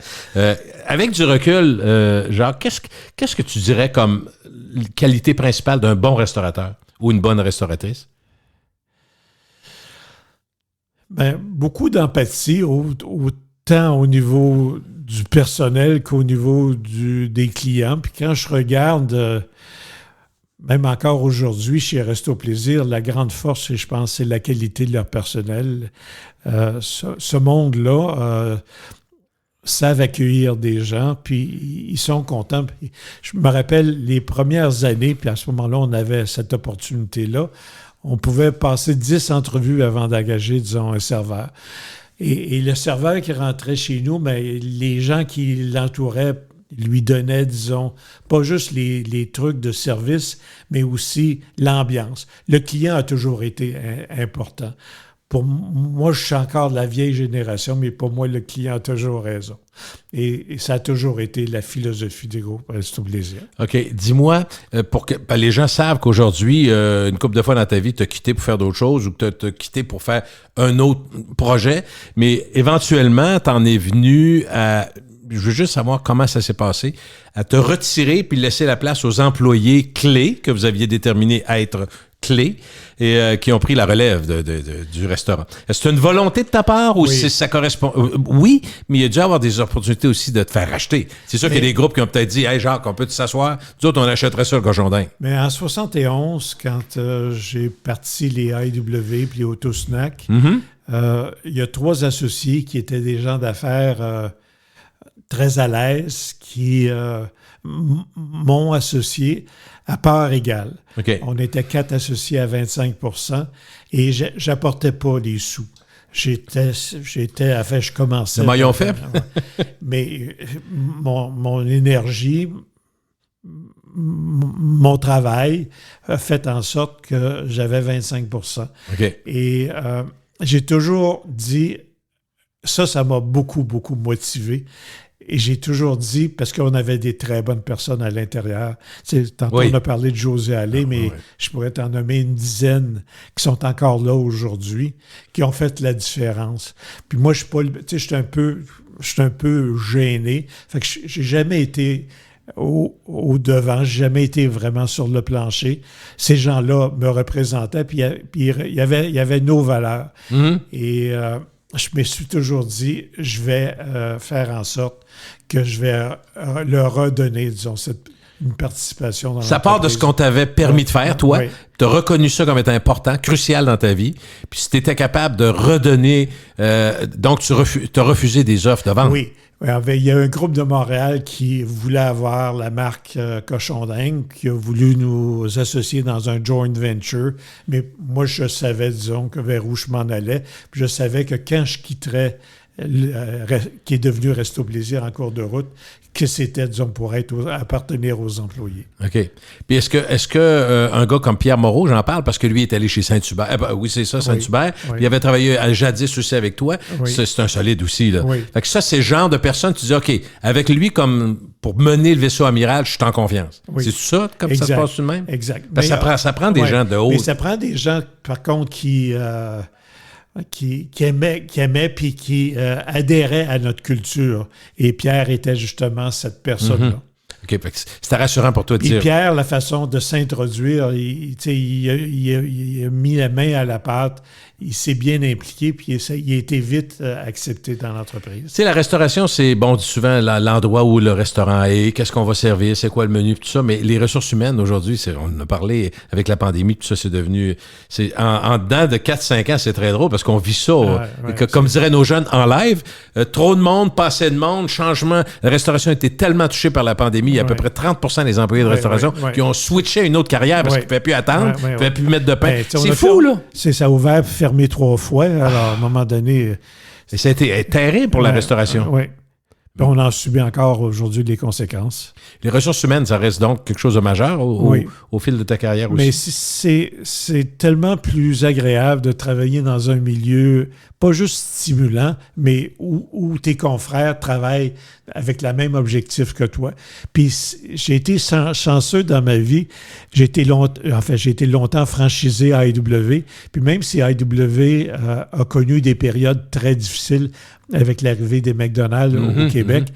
Avec du recul, Jacques, qu'est-ce que tu dirais comme qualité principale d'un bon restaurateur ou une bonne restauratrice? Ben, beaucoup d'empathie, autant au niveau du personnel qu'au niveau des clients. Puis quand je regarde même encore aujourd'hui, chez Resto Plaisir, la grande force, je pense, c'est la qualité de leur personnel. Ce monde-là savent accueillir des gens, puis ils sont contents. Puis, je me rappelle les premières années, puis à ce moment-là, on avait cette opportunité-là. On pouvait passer 10 entrevues avant d'engager, disons, un serveur. Et le serveur qui rentrait chez nous, mais les gens qui l'entouraient lui donnaient, disons, pas juste les trucs de service, mais aussi l'ambiance. Le client a toujours été important. Pour moi, je suis encore de la vieille génération, mais pour moi, le client a toujours raison. Et ça a toujours été la philosophie du groupe Resto Plaisir. OK. Dis-moi, pour que les gens savent qu'aujourd'hui, une couple de fois dans ta vie, tu as quitté pour faire d'autres choses ou que tu as quitté pour faire un autre projet, mais éventuellement, tu en es venu à... Je veux juste savoir comment ça s'est passé, à te retirer puis laisser la place aux employés clés que vous aviez déterminés à être clés et qui ont pris la relève du restaurant. Est-ce que c'est une volonté de ta part ou si ça correspond? Oui, mais il y a dû avoir des opportunités aussi de te faire racheter. C'est sûr qu'il y a des groupes qui ont peut-être dit « Hey Jacques, on peut s'asseoir? » Nous autres, on achèterait ça le cochon d'Inde. Mais en 71, quand j'ai parti les AEW puis les Autosnack, il y a 3 associés qui étaient des gens d'affaires très à l'aise, qui m'ont associé à part égale. Okay. On était 4 associés à 25% et j'apportais pas les sous. Je commençais... Le maillon faible? Mais mon énergie, mon travail a fait en sorte que j'avais 25%. Okay. Et j'ai toujours dit, ça m'a beaucoup, beaucoup motivé. Et j'ai toujours dit, parce qu'on avait des très bonnes personnes à l'intérieur, tantôt on a parlé de José Allé, mais je pourrais t'en nommer une dizaine qui sont encore là aujourd'hui, qui ont fait la différence. Puis moi, je suis pas, je suis un peu gêné. Fait que j'ai jamais été au devant, j'ai jamais été vraiment sur le plancher. Ces gens-là me représentaient, puis il y avait nos valeurs. Mm-hmm. Et je me suis toujours dit, je vais faire en sorte que je vais leur redonner, disons, une participation dans ça part de ce qu'on t'avait permis de faire, toi. Oui. Tu as reconnu ça comme étant important, crucial dans ta vie. Puis si tu étais capable de redonner, donc tu as refusé des offres de vente. Oui. Il y a un groupe de Montréal qui voulait avoir la marque Cochon d'Inde, qui a voulu nous associer dans un joint venture. Mais moi, je savais, disons, que vers où je m'en allais. Puis je savais que quand je quitterais, qui est devenu Resto Plaisir en cours de route, que c'était, disons, pour appartenir aux employés. OK. Puis est-ce que un gars comme Pierre Moreau, j'en parle parce que lui est allé chez Saint-Hubert. Oui, c'est ça, Saint-Hubert. Oui. Il avait travaillé jadis aussi avec toi. Oui. C'est un solide aussi, là. Oui. Fait que ça, c'est le genre de personne, tu dis, OK, avec lui, comme pour mener le vaisseau amiral, je suis en confiance. Oui. C'est ça, comme ça se passe tout de même? Exact. Parce que ça prend des gens de haut. Mais ça prend des gens, par contre, qui aimaient puis qui adhéraient à notre culture. Et Pierre était justement cette personne-là. Mm-hmm. OK, c'était rassurant pour toi de dire. Et Pierre, la façon de s'introduire, il a mis la main à la pâte, il s'est bien impliqué, puis il a été vite accepté dans l'entreprise. Tu sais, la restauration, c'est, bon, on dit souvent l'endroit où le restaurant est, qu'est-ce qu'on va servir, c'est quoi le menu, tout ça, mais les ressources humaines, aujourd'hui, on en a parlé avec la pandémie, tout ça, c'est devenu... En dedans de 4-5 ans, c'est très drôle, parce qu'on vit ça, comme diraient nos jeunes, en live. Trop de monde, pas assez de monde, changement. La restauration a été tellement touchée par la pandémie, il y a à peu près 30% des employés de restauration qui ont switché à une autre carrière parce qu'ils ne pouvaient plus attendre, ils ne pouvaient plus mettre de pain. C'est fou, là! Ça a ouvert fermé 3 fois, alors à un moment donné... Et ça a été terrible pour la restauration. Oui. On en subit encore aujourd'hui des conséquences. Les ressources humaines, ça reste donc quelque chose de majeur au fil de ta carrière aussi. Mais c'est tellement plus agréable de travailler dans un milieu pas juste stimulant, mais où tes confrères travaillent avec le même objectif que toi. Puis j'ai été chanceux dans ma vie. J'ai été longtemps franchisé à AEW. Puis même si AEW a connu des périodes très difficiles avec l'arrivée des McDonald's au Québec,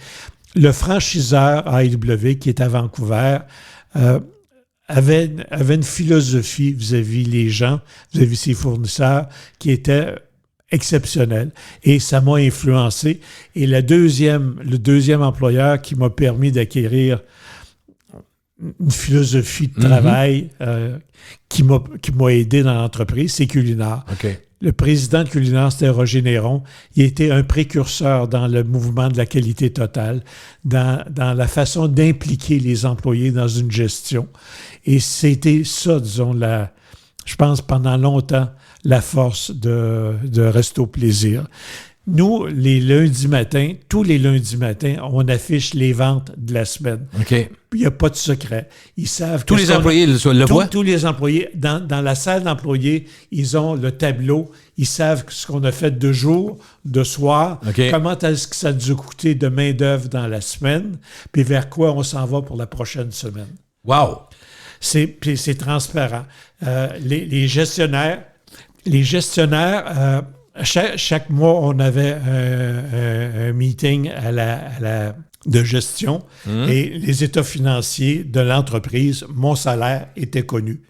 le franchiseur AEW, qui est à Vancouver, avait une philosophie vis-à-vis les gens, vis-à-vis ses fournisseurs, qui était exceptionnelle. Et ça m'a influencé. Et le deuxième employeur qui m'a permis d'acquérir une philosophie de travail qui m'a aidé dans l'entreprise, c'est Culinard. OK. Le président de Culinard, c'était Roger Néron. Il était un précurseur dans le mouvement de la qualité totale, dans la façon d'impliquer les employés dans une gestion. Et c'était ça, disons, je pense, pendant longtemps, la force de Resto Plaisir. Nous, tous les lundis matins, on affiche les ventes de la semaine. OK. Il n'y a pas de secret. Ils savent Tous les employés le voient? Tous les employés. Dans la salle d'employés, ils ont le tableau. Ils savent ce qu'on a fait de jour, de soir, comment est-ce que ça nous a coûté de main-d'œuvre dans la semaine, puis vers quoi on s'en va pour la prochaine semaine. Wow! Puis c'est transparent. Les gestionnaires, chaque mois, on avait un meeting de gestion et les états financiers de l'entreprise, mon salaire était connu.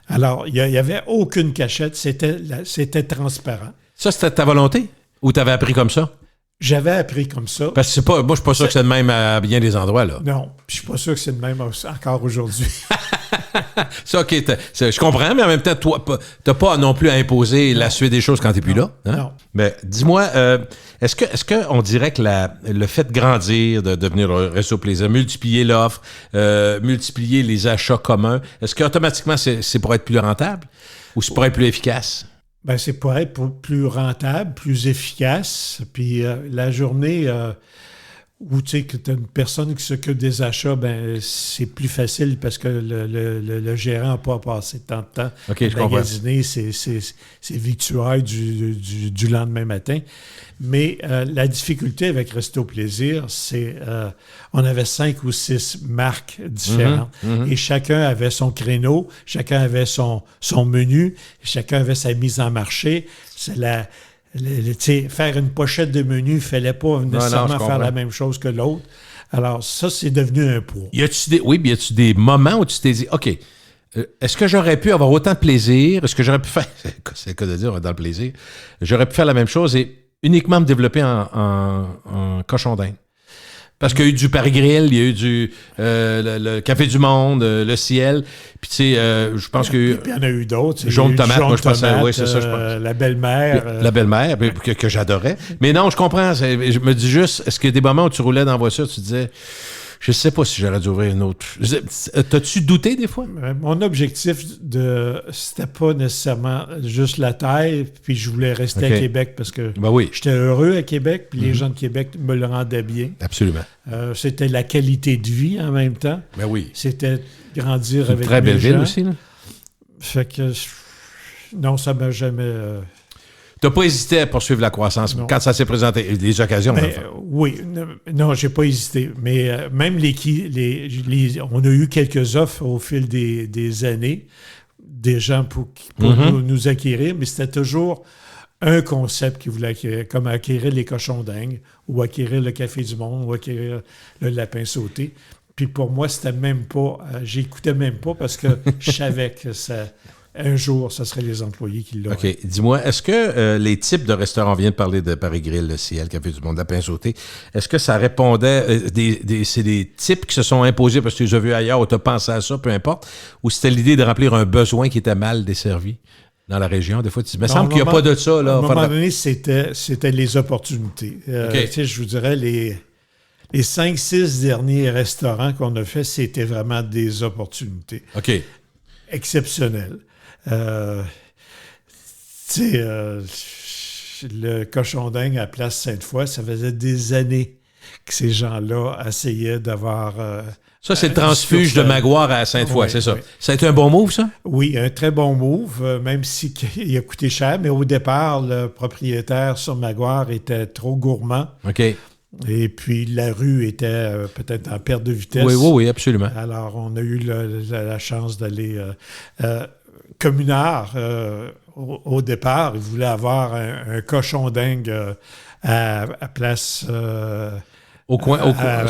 Alors, il n'y avait aucune cachette, c'était transparent. Ça, c'était ta volonté? Ou tu avais appris comme ça? J'avais appris comme ça. Parce que moi, je suis pas sûr que c'est le même à bien des endroits, là. Non, je suis pas sûr que c'est le même encore aujourd'hui. Ça, OK, je comprends, mais en même temps, toi, t'as pas non plus à imposer la suite des choses quand t'es plus là. Hein? Non. Mais dis-moi, est-ce qu'on dirait que le fait de grandir, de devenir le Resto Plaisir, multiplier l'offre, multiplier les achats communs, est-ce qu'automatiquement, c'est pour être plus rentable ou c'est pour être plus efficace? Ben, c'est pour être plus rentable, plus efficace. Puis la journée où tu sais que tu as une personne qui s'occupe des achats, ben c'est plus facile parce que le gérant n'a pas passé tant de temps à magasiner ses victuailles du lendemain matin. Mais la difficulté avec Resto Plaisir, c'est on avait 5 ou 6 marques différentes et chacun avait son créneau, chacun avait son menu, chacun avait sa mise en marché. C'est faire une pochette de menu, il ne fallait pas nécessairement faire la même chose que l'autre. Alors, ça, c'est devenu un poids. Y a-tu des moments où tu t'es dit, OK, est-ce que j'aurais pu avoir autant de plaisir? Est-ce que j'aurais pu faire, c'est le cas de dire, dans le plaisir, j'aurais pu faire la même chose et uniquement me développer en cochon d'Inde? Parce qu'il y a eu du Paris Grill, il y a eu le Café du Monde, le Ciel. Puis tu sais, je pense que... Puis il y en a eu d'autres. Jaune tomate, moi je pensais... Oui, c'est ça, je pense. La belle-mère. La belle-mère, que j'adorais. Mais non, je comprends. Je me dis juste, est-ce qu'il y a des moments où tu roulais dans la voiture, tu disais... Je sais pas si j'aurais dû ouvrir une autre. T'as-tu douté des fois? Mon objectif, c'était pas nécessairement juste la taille, puis je voulais rester à Québec parce que j'étais heureux à Québec, puis les gens de Québec me le rendaient bien. Absolument. C'était la qualité de vie en même temps. Ben oui. C'était grandir avec très belle gens. ville aussi, là. Fait que, non, ça m'a jamais... Tu n'as pas hésité à poursuivre la croissance quand ça s'est présenté, les occasions. Oui, non, j'ai pas hésité. Mais même on a eu quelques offres au fil des années, des gens pour nous acquérir, mais c'était toujours un concept qu'ils voulaient acquérir, comme acquérir les cochons d'Inde, ou acquérir le Café du Monde, ou acquérir le lapin sauté. Puis pour moi, c'était même pas, j'écoutais même pas parce que je savais que un jour, ce serait les employés qui l'auraient. OK. Dis-moi, est-ce que les types de restaurants, on vient de parler de Paris Grill, le Ciel, Café du Monde, Lapin sauté, est-ce que ça répondait, c'est des types qui se sont imposés parce que tu les as vus ailleurs ou tu as pensé à ça, peu importe, ou c'était l'idée de remplir un besoin qui était mal desservi dans la région? Des fois, tu dis, il me semble qu'il n'y a pas de ça. Là, à un moment donné, c'était les opportunités. Okay. Tu sais, je vous dirais, les 5-6 derniers restaurants qu'on a fait, c'était vraiment des opportunités. OK. Exceptionnelles. Tu sais, le cochon d'Inde à Place Sainte-Foy, ça faisait des années que ces gens-là essayaient d'avoir... ça, c'est le transfuge de Maguire à Sainte-Foy, c'est ça? Oui. Ça a été un bon move, ça? Oui, un très bon move, même s'il a coûté cher. Mais au départ, le propriétaire sur Maguire était trop gourmand. OK. Et puis, la rue était peut-être en perte de vitesse. Oui, absolument. Alors, on a eu la chance d'aller... Communard, au départ, il voulait avoir un cochon d'Inde à Place... au coin,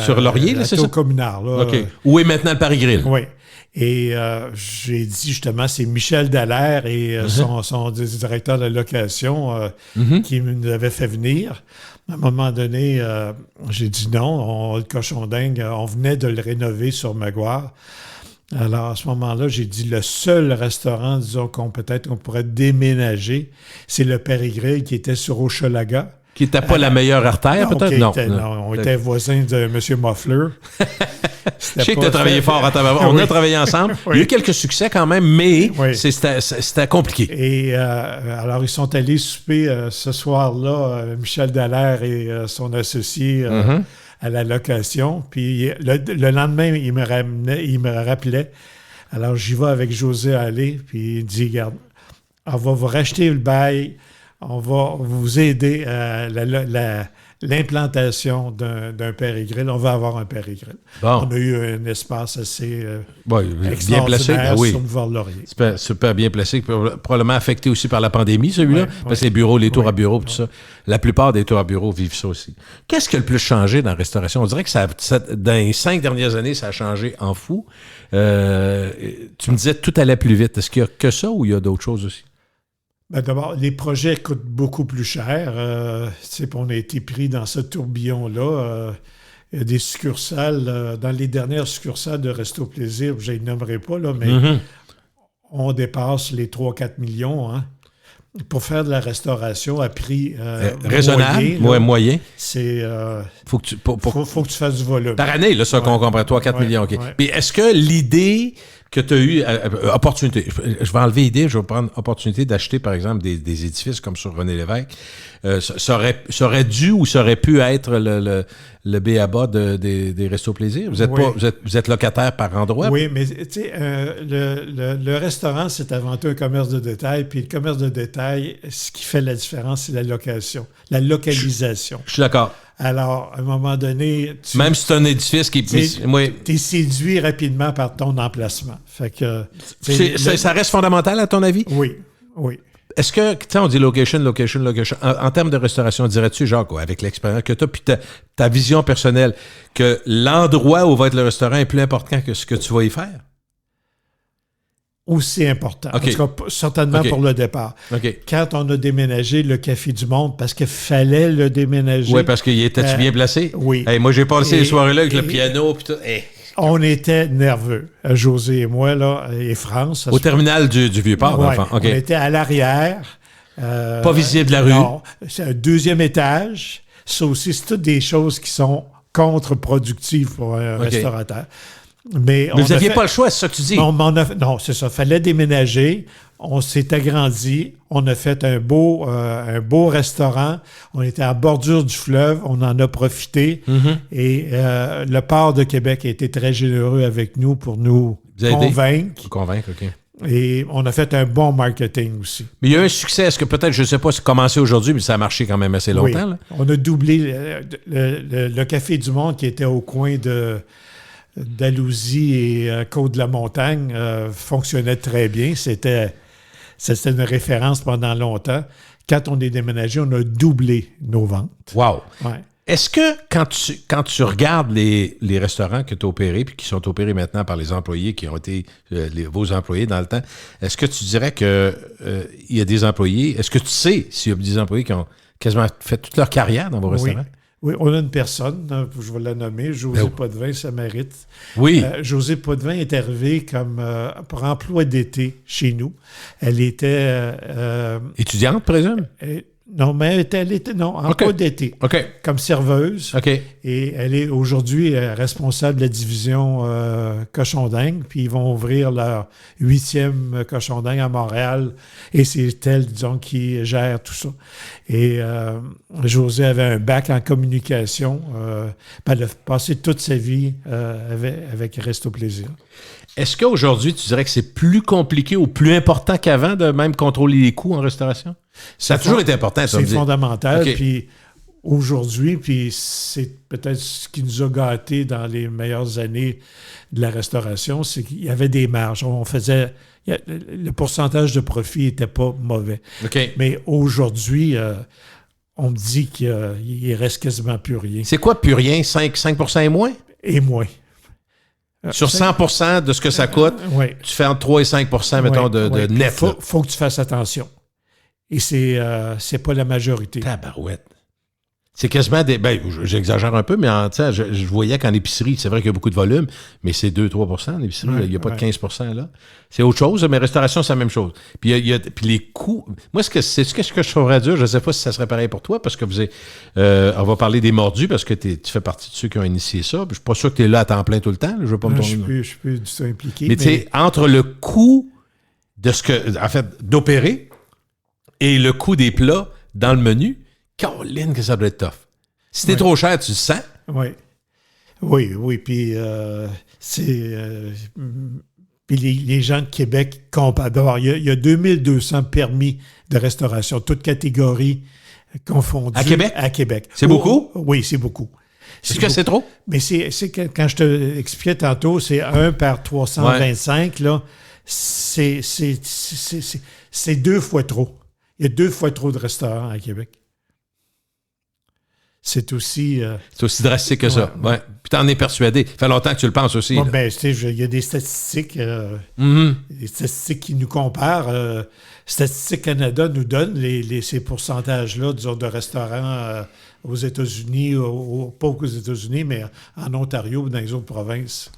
sur Laurier, là, c'est ça? Au Communard, là. OK. Où est maintenant le Paris Grill? Oui. Et j'ai dit, justement, c'est Michel Dallaire et son directeur de location qui nous avait fait venir. À un moment donné, j'ai dit non, le cochon d'Inde, on venait de le rénover sur Maguire. Alors, à ce moment-là, j'ai dit le seul restaurant, disons, peut-être qu'on pourrait déménager, c'est le Père-Grill qui était sur Hochelaga. Qui n'était pas la meilleure artère, Non, peut-être? Non, on était voisins de M. Moffler. Je sais que tu as travaillé fort à Tabac. On a travaillé ensemble. Oui. Il y a eu quelques succès quand même, mais Oui. c'était compliqué. Et alors, ils sont allés souper ce soir-là, Michel Dallaire et son associé à la location. Puis le lendemain, il me rappelait. Alors, j'y vais avec José Allé, puis il dit, regarde, on va vous racheter le bail, on va vous aider à l'implantation d'un Père-Grill. On va avoir un Père-Grill. Bon. On a eu un espace assez bien placé. oui. Sur Boulevard-Laurier. Super bien placé, probablement affecté aussi par la pandémie, celui-là, parce que les bureaux, les tours à bureau, tout ça. La plupart des tours à bureau vivent ça aussi. Qu'est-ce qui a le plus changé dans la restauration? On dirait que dans les 5 dernières années, ça a changé en fou. Tu me disais que tout allait plus vite. Est-ce qu'il y a que ça ou il y a d'autres choses aussi? Ben d'abord, les projets coûtent beaucoup plus cher. On a été pris dans ce tourbillon-là. Il y a des succursales, dans les dernières succursales de Resto Plaisir, je ne les nommerai pas, là, mais on dépasse les 3-4 millions. Hein, pour faire de la restauration à prix raisonnable, moyen. C'est faut que tu fasses du volume. Par année, là, ça qu'on comprend, 3-4 millions. OK. Puis est-ce que l'idée que tu as eu, opportunité, je vais enlever idée, je vais prendre opportunité d'acheter, par exemple, des édifices comme sur René Lévesque, ça aurait dû ou ça aurait pu être le B.A.B.A. des Restos Plaisir? Vous êtes locataire par endroit? Oui, mais tu sais, le restaurant, c'est avant tout un commerce de détail, puis le commerce de détail, ce qui fait la différence, c'est la location, la localisation. Je suis d'accord. Alors, à un moment donné... Même si c'est un édifice qui... T'es séduit rapidement par ton emplacement. Fait que... Ça reste fondamental, à ton avis? Oui, oui. Est-ce que, tu sais, on dit location. En termes de restauration, dirais-tu, Jacques, avec l'expérience que tu as, puis ta vision personnelle, que l'endroit où va être le restaurant est plus important que ce que tu vas y faire? Aussi important. Okay. En tout cas, certainement pour le départ. Okay. Quand on a déménagé le Café du Monde, parce qu'il fallait le déménager. Oui, parce qu'il était bien placé? Oui. Hey, moi, j'ai passé les soirées-là avec le piano, puis tout. Hey. On était nerveux, José et moi, là, et France. Au terminal du Vieux-Port, ouais, enfin. Okay. On était à l'arrière. Pas visible de la rue? Non, c'est un deuxième étage. Ça aussi, c'est toutes des choses qui sont contre-productives pour un restaurateur. Mais vous n'aviez pas le choix, c'est ça que tu dis? Non, c'est ça. Il fallait déménager. On s'est agrandi. On a fait un beau restaurant. On était à bordure du fleuve. On en a profité. Et le port de Québec a été très généreux avec nous pour nous convaincre. OK. Et on a fait un bon marketing aussi. Mais il y a un succès. Est-ce que peut-être, je ne sais pas, c'est commencé aujourd'hui, mais ça a marché quand même assez longtemps? Oui. Là? On a doublé le Café du Monde qui était au coin d'Alousie et Côte-de-la-Montagne fonctionnait très bien. C'était une référence pendant longtemps. Quand on est déménagé, on a doublé nos ventes. Wow! Ouais. Est-ce que quand tu regardes les restaurants que tu as opérés puis qui sont opérés maintenant par les employés qui ont été vos employés dans le temps, est-ce que tu dirais que il y a des employés, est-ce que tu sais s'il y a des employés qui ont quasiment fait toute leur carrière dans vos restaurants? Oui, on a une personne, je vais la nommer, José Potvin, ça mérite. Oui. José Potvin est arrivé comme pour emploi d'été chez nous. Elle était... étudiante, présume? Non, mais elle était emploi d'été. OK. Comme serveuse. OK. Et elle est aujourd'hui responsable de la division cochon d'Inde. Puis ils vont ouvrir leur 8e cochon d'Inde à Montréal. Et c'est elle, disons, qui gère tout ça. Et José avait un bac en communication. Elle a passé toute sa vie avec Resto Plaisir. Est-ce qu'aujourd'hui, tu dirais que c'est plus compliqué ou plus important qu'avant de même contrôler les coûts en restauration? Ça a toujours été important, ça. C'est fondamental. Okay. Puis aujourd'hui, puis c'est peut-être ce qui nous a gâtés dans les meilleures années de la restauration, c'est qu'il y avait des marges. Le pourcentage de profit n'était pas mauvais. Okay. Mais aujourd'hui, on me dit qu'il reste quasiment plus rien. C'est quoi plus rien? 5 et moins? Et moins. Sur 100% de ce que ça coûte, tu fais entre 3 et 5%, mettons, de net. Faut que tu fasses attention. Et c'est pas la majorité. Tabarouette. C'est quasiment des... Ben, j'exagère un peu, mais je voyais qu'en épicerie, c'est vrai qu'il y a beaucoup de volume, mais c'est 2-3 % en épicerie. Il n'y a pas de 15 % là. C'est autre chose, mais restauration, c'est la même chose. Puis, puis les coûts... Moi, c'est ce que je ferais dur. Je ne sais pas si ça serait pareil pour toi, parce que on va parler des mordus, parce que tu fais partie de ceux qui ont initié ça. Puis je suis pas sûr que tu es là à temps plein tout le temps. Là. Je veux pas me tourner. Je suis plus du tout impliqué. Mais tu sais, entre le coût de d'opérer et le coût des plats dans le menu, Caroline, que ça doit être tough. Si t'es trop cher, tu le sens. Oui. Puis puis les gens de Québec comparent. D'abord, il y a 2200 permis de restauration, toutes catégories confondues. À Québec? C'est beaucoup? Oui, c'est beaucoup. Est-ce que c'est trop? Mais c'est quand je te expliquais tantôt, c'est 1 par 325, là. C'est 2 fois trop. Il y a 2 fois trop de restaurants à Québec. C'est aussi drastique que ça. Ouais. Puis t'en es persuadé. Ça fait longtemps que tu le penses aussi. Bon, il y a des statistiques. Des statistiques qui nous comparent. Statistique Canada nous donne ces pourcentages-là, disons, de restaurants aux États-Unis, pas aux États-Unis, mais en Ontario ou dans les autres provinces.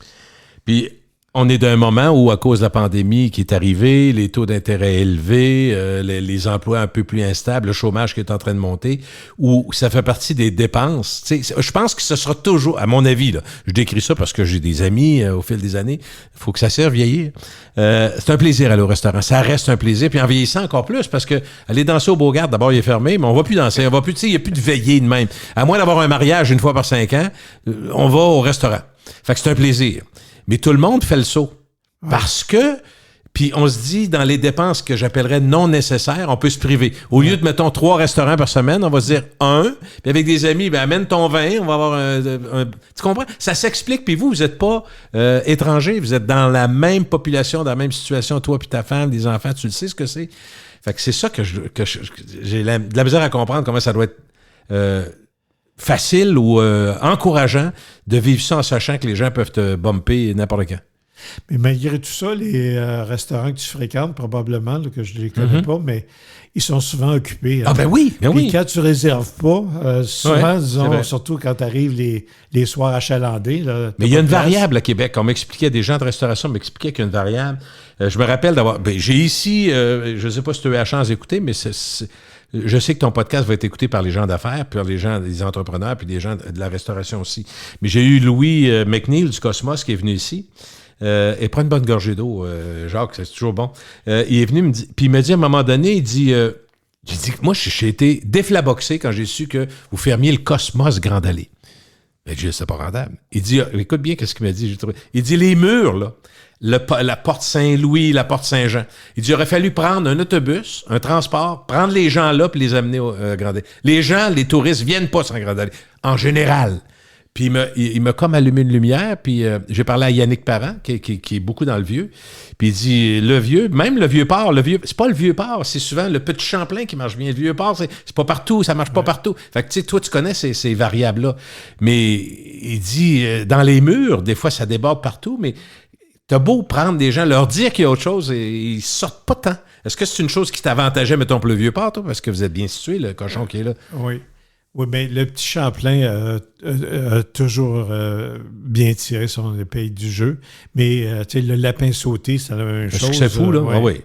Puis on est d'un moment où, à cause de la pandémie qui est arrivée, les taux d'intérêt élevés, les emplois un peu plus instables, le chômage qui est en train de monter, où ça fait partie des dépenses. Je pense que ce sera toujours, à mon avis, là, je décris ça parce que j'ai des amis au fil des années, il faut que ça serve vieillir. C'est un plaisir aller au restaurant, ça reste un plaisir, puis en vieillissant encore plus, parce que aller danser au Beaugarde, d'abord il est fermé, mais on va plus danser, il n'y a plus de veillée de même. À moins d'avoir un mariage une fois par 5 ans, on va au restaurant. Fait que c'est un plaisir. Mais tout le monde fait le saut. Ouais. Parce que, puis on se dit, dans les dépenses que j'appellerais non nécessaires, on peut se priver. Au lieu de, mettons, 3 restaurants par semaine, on va se dire 1, puis avec des amis, amène ton vin, on va avoir un... Tu comprends? Ça s'explique, puis vous n'êtes pas étranger, vous êtes dans la même population, dans la même situation, toi puis ta femme, des enfants, tu le sais ce que c'est. Fait que c'est ça que j'ai de la misère à comprendre comment ça doit être... facile ou encourageant de vivre ça en sachant que les gens peuvent te bumper n'importe quand. Mais malgré tout ça, les restaurants que tu fréquentes, probablement, là, que je ne les connais pas, mais ils sont souvent occupés. Hein. Ah ben oui, ben oui. Puis quand tu ne réserves pas, souvent, disons, surtout quand tu arrives les soirs achalandés. Là, mais il y a une variable à Québec. On m'expliquait, des gens de restauration m'expliquaient qu'il y a une variable. Je me rappelle d'avoir... j'ai ici, je ne sais pas si tu as eu la chance d'écouter, mais je sais que ton podcast va être écouté par les gens d'affaires, puis par les gens, des entrepreneurs, puis des gens de la restauration aussi. Mais j'ai eu Louis McNeil du Cosmos qui est venu ici. Et prend une bonne gorgée d'eau, Jacques, c'est toujours bon. Il est venu puis il m'a dit à un moment donné, il dit, j'ai dit moi j'ai été déflaboxé quand j'ai su que vous fermiez le Cosmos Grande Allée. Mais je dis, c'est pas rentable. Il dit, écoute bien qu'est-ce qu'il m'a dit. Il dit, les murs, là, la porte Saint-Louis, la porte Saint-Jean. Il dit, il aurait fallu prendre un autobus, un transport, prendre les gens là puis les amener au Grande Allée. Les gens, les touristes viennent pas sur la Grande Allée, en général. Puis il m'a comme allumé une lumière, puis j'ai parlé à Yannick Parent, qui est beaucoup dans le vieux, puis il dit, le vieux, même le vieux port, c'est pas le vieux port, c'est souvent le petit Champlain qui marche bien. Le vieux port, c'est pas partout, ça marche pas partout. Fait que tu sais, toi, tu connais ces variables-là. Mais il dit, dans les murs, des fois, ça déborde partout, mais t'as beau prendre des gens, leur dire qu'il y a autre chose, et ils sortent pas tant. Est-ce que c'est une chose qui t'avantageait, mettons, pour le vieux port, toi, parce que vous êtes bien situé, le cochon qui est là? Oui. Oui, bien, le petit Champlain a toujours bien tiré son épée du jeu. Mais, tu sais, le lapin sauté, c'est la même chose. C'est fou, là. Ouais. Ah oui.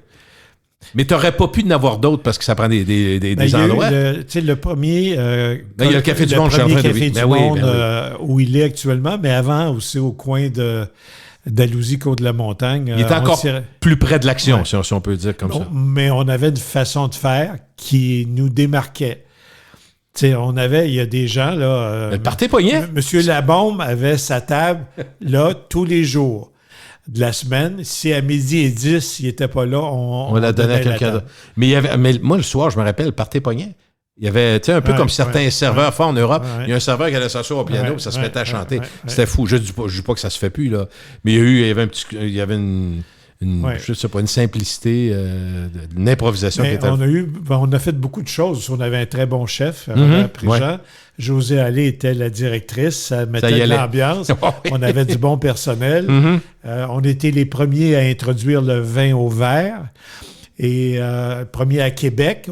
Mais tu n'aurais pas pu en avoir d'autres parce que ça prend des endroits. Tu sais, le premier... il y a le Café du Monde, je suis en train de Café du Monde, où il est actuellement, mais avant, aussi au coin d'Alousie, Côte-de-la-Montagne. Il était encore plus près de l'action, si on peut dire comme ça. Mais on avait une façon de faire qui nous démarquait. T'sais, il y a des gens, là... le party poignant. Monsieur Labombe avait sa table, là, tous les jours de la semaine. Si à 12h10, il n'était pas là, on la donnait à quelqu'un d'autre. Mais moi, le soir, je me rappelle, le party poignant. Il y avait, tu sais, un peu comme certains serveurs forts en Europe. Il y a un serveur qui allait s'asseoir au piano et ça se mettait à chanter. C'était fou. Je ne dis pas que ça se fait plus, là. Mais il y avait je sais pas, une simplicité, une improvisation qui était... On a fait beaucoup de choses. On avait un très bon chef, Préjean. José Allé était la directrice. Ça mettait de l'ambiance. On avait du bon personnel. On était les premiers à introduire le vin au verre. Et premier à Québec.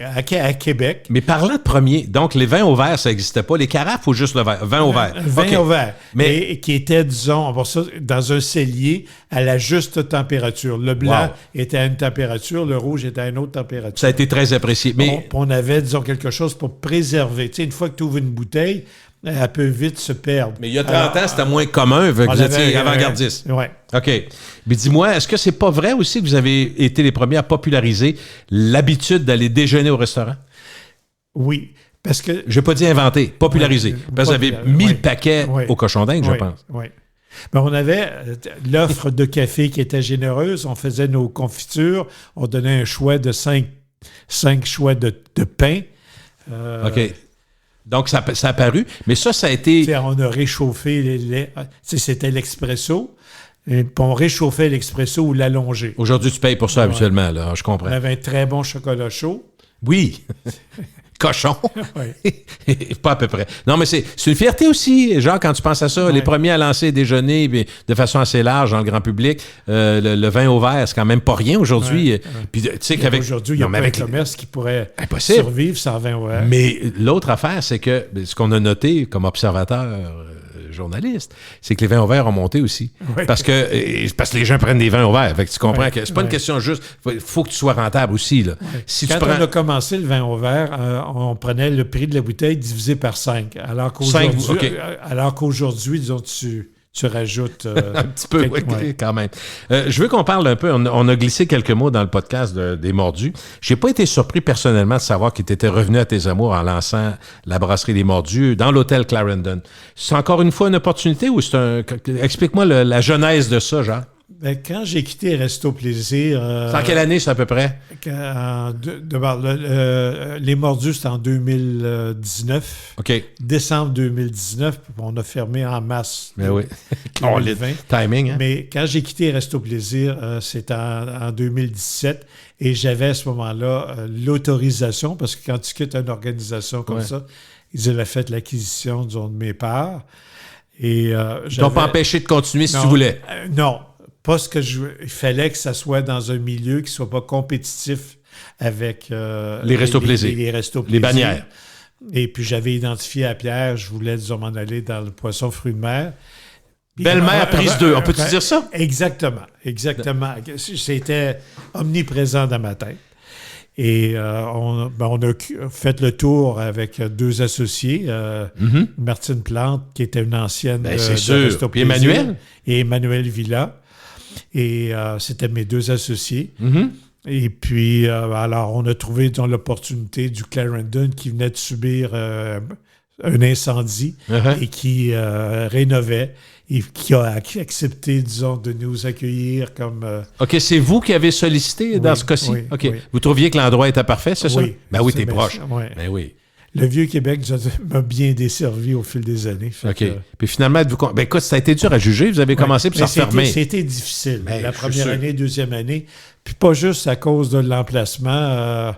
À Québec. Mais parlant de premier, donc les vins au verre, ça n'existait pas. Les carafes ou juste le verre? Vin au verre. Vin au verre. Mais qui était, disons, dans un cellier à la juste température. Le blanc était à une température, le rouge était à une autre température. Ça a été très apprécié. Mais on avait, disons, quelque chose pour préserver. Tu sais, une fois que tu ouvres une bouteille, elle peut vite se perdre. Mais il y a 30 ans, c'était moins commun, vu que vous étiez avant-gardiste. Oui. OK. Mais dis-moi, est-ce que c'est pas vrai aussi que vous avez été les premiers à populariser l'habitude d'aller déjeuner au restaurant? Oui, parce que... Je n'ai pas dit inventer, populariser. Parce que vous avez mis le paquet au cochon d'Inde, je pense. Oui. Mais on avait l'offre de café qui était généreuse. On faisait nos confitures. On donnait un choix de 5 choix de pain. OK. Donc, ça a paru. Mais ça a été... On a réchauffé les laits. C'était l'expresso. Et puis on réchauffait l'expresso ou l'allongé. Aujourd'hui, tu payes pour ça habituellement, là. Je comprends. On avait un très bon chocolat chaud. Oui. Cochon. Oui. Pas à peu près. Non, mais c'est une fierté aussi, genre, quand tu penses à ça. Les premiers à lancer déjeuner de façon assez large dans le grand public. Le vin au verre, c'est quand même pas rien aujourd'hui. Puis, tu sais qu'avec... Aujourd'hui, il y a pas un commerce qui pourrait impossible. Survivre sans vin au verre. Mais l'autre affaire, c'est que ce qu'on a noté comme observateur journaliste, c'est que les vins au verre ont monté aussi. Oui. Parce que les gens prennent des vins au verre. Fait que tu comprends que c'est pas une question juste... Il faut que tu sois rentable aussi. Là. Oui. Si quand on a commencé le vin au verre, on prenait le prix de la bouteille divisé par 5. Alors qu'aujourd'hui, disons, tu rajoutes... un petit peu, oui, quand même. Je veux qu'on parle un peu, on a glissé quelques mots dans le podcast des Mordus. J'ai pas été surpris personnellement de savoir qu'il était revenu à tes amours en lançant la brasserie des Mordus dans l'hôtel Clarendon. C'est encore une fois une opportunité ou c'est un... Explique-moi la genèse de ça, Jean. Ben, quand j'ai quitté Resto Plaisir... c'est en quelle année, c'est à peu près? Les Mordus, c'était en 2019. OK. Décembre 2019, on a fermé en mars 2020. Timing, hein? Mais quand j'ai quitté Resto Plaisir, c'était en 2017 et j'avais à ce moment-là l'autorisation, parce que quand tu quittes une organisation comme ça, ils avaient fait l'acquisition, disons, de mes parts. Et, ils t'ont pas empêché de continuer si tu voulais? Non. Pas ce que il fallait que ça soit dans un milieu qui ne soit pas compétitif avec les restos plaisir. Les restos plaisir. Les bannières. Et puis j'avais identifié à Pierre, je voulais disons m'en aller dans le poisson fruits de mer. Belle-mère prise 2, on peut-tu dire ça? Exactement. C'était omniprésent dans ma tête. Et on a fait le tour avec 2 associés, Martine Plante, qui était une ancienne de Resto Plaisir, Emmanuel? Et Emmanuel Villa. Et c'était mes 2 associés. Et puis, alors, on a trouvé dans l'opportunité du Clarendon qui venait de subir un incendie et qui rénovait et qui a accepté, disons, de nous accueillir comme... OK, c'est vous qui avez sollicité dans ce cas-ci? Oui, OK. Oui. Vous trouviez que l'endroit était parfait, c'est ça? Ben oui, t'es proche. Ben oui. Le Vieux-Québec m'a bien desservi au fil des années. OK. Puis finalement, écoute, ça a été dur à juger. Vous avez commencé pour s'en refermer. C'était difficile. La première année, deuxième année. Puis pas juste à cause de l'emplacement.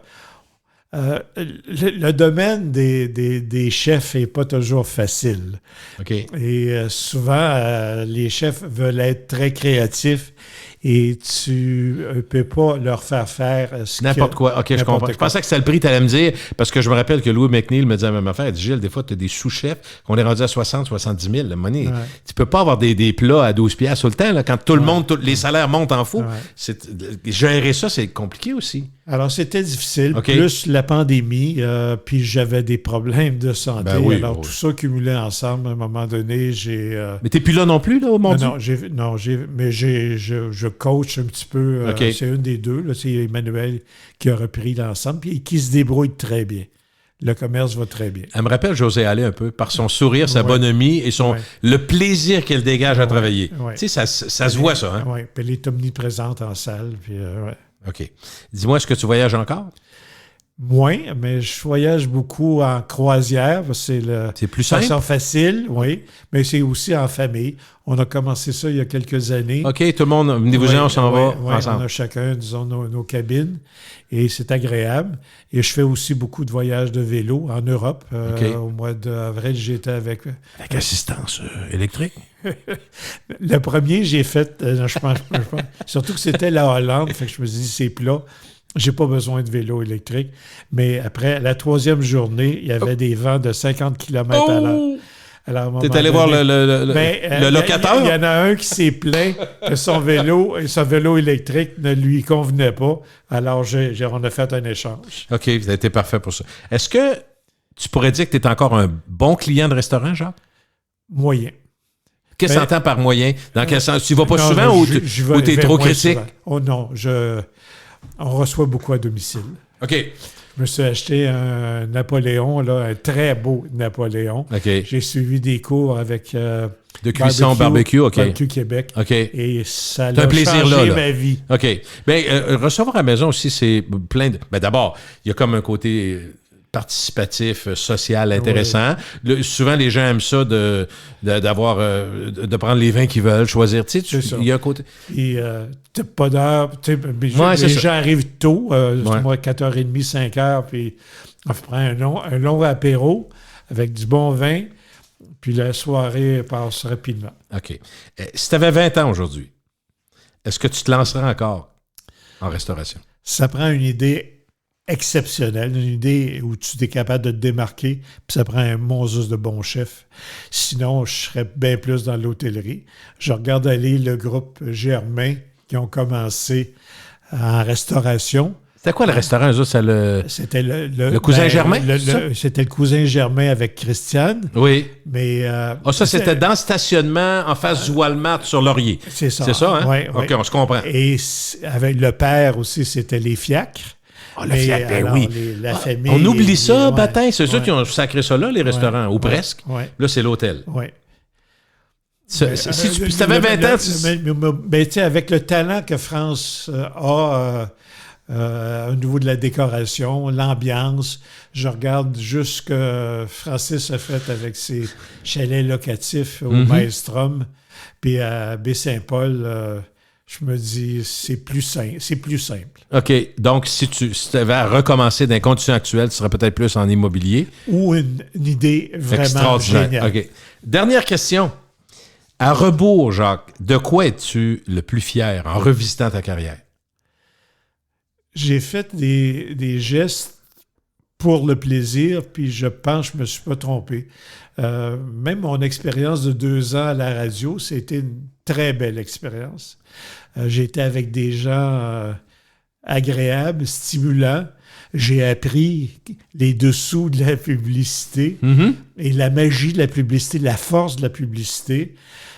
Le domaine des chefs n'est pas toujours facile. OK. Et souvent, les chefs veulent être très créatifs et tu ne peux pas leur faire n'importe quoi. OK, je comprends. Je pensais que c'était le prix, tu allais me dire, parce que je me rappelle que Louis McNeil me disait la même affaire. Il dit, Gilles, des fois, tu as des sous-chefs qu'on est rendu à 60, 70 000. Tu peux pas avoir des plats à 12 piastres tout le temps. Là, quand tout le monde, les salaires montent en fou. Gérer ça, c'est compliqué aussi. Alors, c'était difficile. Plus la pandémie, puis j'avais des problèmes de santé. Tout ça cumulé ensemble, à un moment donné, j'ai... Mais t'es plus là non plus, là, au Mordus? Mais je coach un petit peu. C'est une des 2. Là, c'est Emmanuel qui a repris l'ensemble et qui se débrouille très bien. Le commerce va très bien. Elle me rappelle José Allais un peu, par son sourire, sa bonhomie et le plaisir qu'elle dégage à travailler. Tu sais, ça se voit, ça. Hein? Oui, puis elle est omniprésente en salle. Puis, OK. Dis-moi, est-ce que tu voyages encore? Moins, mais je voyage beaucoup en croisière. C'est plus simple? C'est facile, oui, mais c'est aussi en famille. On a commencé ça il y a quelques années. OK, tout le monde, venez-vous-en, on s'en va ensemble. On a chacun, disons, nos cabines et c'est agréable. Et je fais aussi beaucoup de voyages de vélo en Europe. Au mois d'avril, j'étais avec assistance électrique? Le premier, j'ai fait, je pense, surtout que c'était la Hollande, fait que je me suis dit, c'est plat, j'ai pas besoin de vélo électrique. Mais après, la troisième journée, il y avait des vents de 50 km à l'heure. Alors, t'es allé voir le locateur? Il y en a un qui s'est plaint que son vélo électrique ne lui convenait pas. Alors, on a fait un échange. OK, vous avez été parfait pour ça. Est-ce que tu pourrais dire que tu es encore un bon client de restaurant, Jacques? Moyen. Qu'est-ce que tu entends par moyen? Dans quel sens? Tu ne vas pas souvent ou tu es trop critique? Souvent. Oh non, on reçoit beaucoup à domicile. OK. Je me suis acheté un Napoléon, là, un très beau Napoléon. OK. J'ai suivi des cours avec de cuisson barbecue, OK. Barbecue Québec. OK. Et ça a plaisir changé là. ma vie. OK. Bien, recevoir à la maison aussi, c'est plein de... Bien, d'abord, il y a comme un côté participatif, social, intéressant. Oui. Souvent, les gens aiment ça de prendre les vins qu'ils veulent, choisir. Tu sais, il y a un côté... Et t'as pas d'heure. Les gens arrivent tôt, moi, 4h30, 5h, puis on prend un long apéro avec du bon vin, puis la soirée passe rapidement. OK. Si tu avais 20 ans aujourd'hui, est-ce que tu te lancerais encore en restauration? Ça prend une idée exceptionnelle, une idée où tu es capable de te démarquer, puis ça prend un Moses de bon chef. Sinon, je serais bien plus dans l'hôtellerie. Je regarde aller le groupe Germain qui ont commencé en restauration. C'était quoi le restaurant, eux autres? C'était le cousin Germain? C'était le cousin Germain avec Christiane. Oui. Mais, ça, c'était dans le stationnement en face du Walmart sur Laurier. C'est ça. C'est ça, hein? Oui. OK, on se comprend. Et avec le père aussi, c'était les fiacres. Le fiacre, oui. La famille, on oublie ça, bâtin. C'est ceux qui ont sacré ça là, les restaurants, ou presque. Ouais. Là, c'est l'hôtel. Oui. Si tu avais 20 ans... avec le talent que France a au niveau de la décoration, l'ambiance, je regarde juste ce que Francis a fait avec ses chalets locatifs au Maelstrom, puis à Baie-Saint-Paul... je me dis, c'est plus simple. OK. Donc, si tu avais à recommencer dans les conditions actuelles, tu serais peut-être plus en immobilier. Ou une idée vraiment géniale. OK. Dernière question. À rebours, Jacques, de quoi es-tu le plus fier en revisitant ta carrière? J'ai fait des gestes pour le plaisir, puis je pense que je ne me suis pas trompé. Même mon expérience de 2 ans à la radio, c'était une très belle expérience. J'ai été avec des gens agréables, stimulants. J'ai appris les dessous de la publicité et la magie de la publicité, la force de la publicité.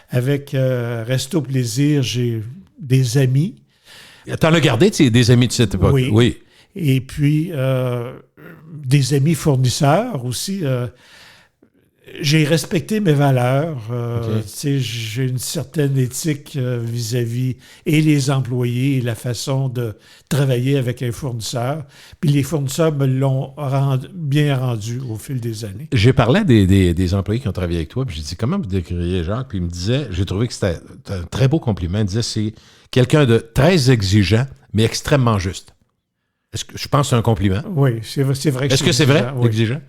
Avec Resto Plaisir, j'ai des amis. T'en as gardé des amis de cette époque? Oui. Et puis, des amis fournisseurs aussi. J'ai respecté mes valeurs. J'ai une certaine éthique vis-à-vis et les employés et la façon de travailler avec un fournisseur. Puis les fournisseurs me l'ont bien rendu au fil des années. J'ai parlé des employés qui ont travaillé avec toi, puis j'ai dit, comment vous décririez Jacques? Puis il me disait, j'ai trouvé que c'était un très beau compliment. Il me disait, c'est quelqu'un de très exigeant, mais extrêmement juste. Est-ce que je pense que c'est un compliment? Oui, c'est vrai. Est-ce que c'est vrai, exigeant?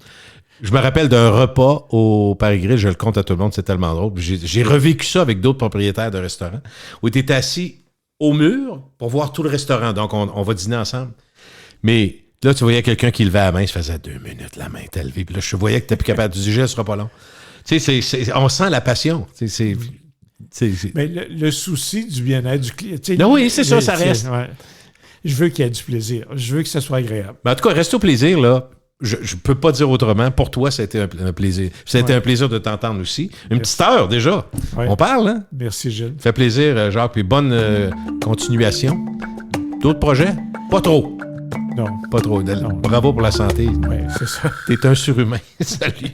Je me rappelle d'un repas au Paris Grill, je le compte à tout le monde, c'est tellement drôle. J'ai revécu ça avec d'autres propriétaires de restaurants, où tu étais assis au mur pour voir tout le restaurant. Donc, on va dîner ensemble. Mais là, tu voyais quelqu'un qui levait la main, il se faisait 2 minutes, la main était levée. Puis là, je voyais que tu n'étais plus capable de dire, ce sera pas long. Tu sais, on sent la passion. Mais le souci du bien-être du client... Oui, c'est ça, ça reste. Ouais. Je veux qu'il y ait du plaisir. Je veux que ce soit agréable. Mais en tout cas, reste au plaisir, là. Je ne peux pas dire autrement. Pour toi, ça a été un plaisir. Ça a été un plaisir de t'entendre aussi. Une petite heure déjà. Ouais. On parle, hein? Merci, Gilles. Ça fait plaisir, Jacques. Puis bonne continuation. D'autres projets? Pas trop. Non. Pas trop. Non. Bravo pour la santé. Oui, c'est ça. T'es un surhumain. Salut.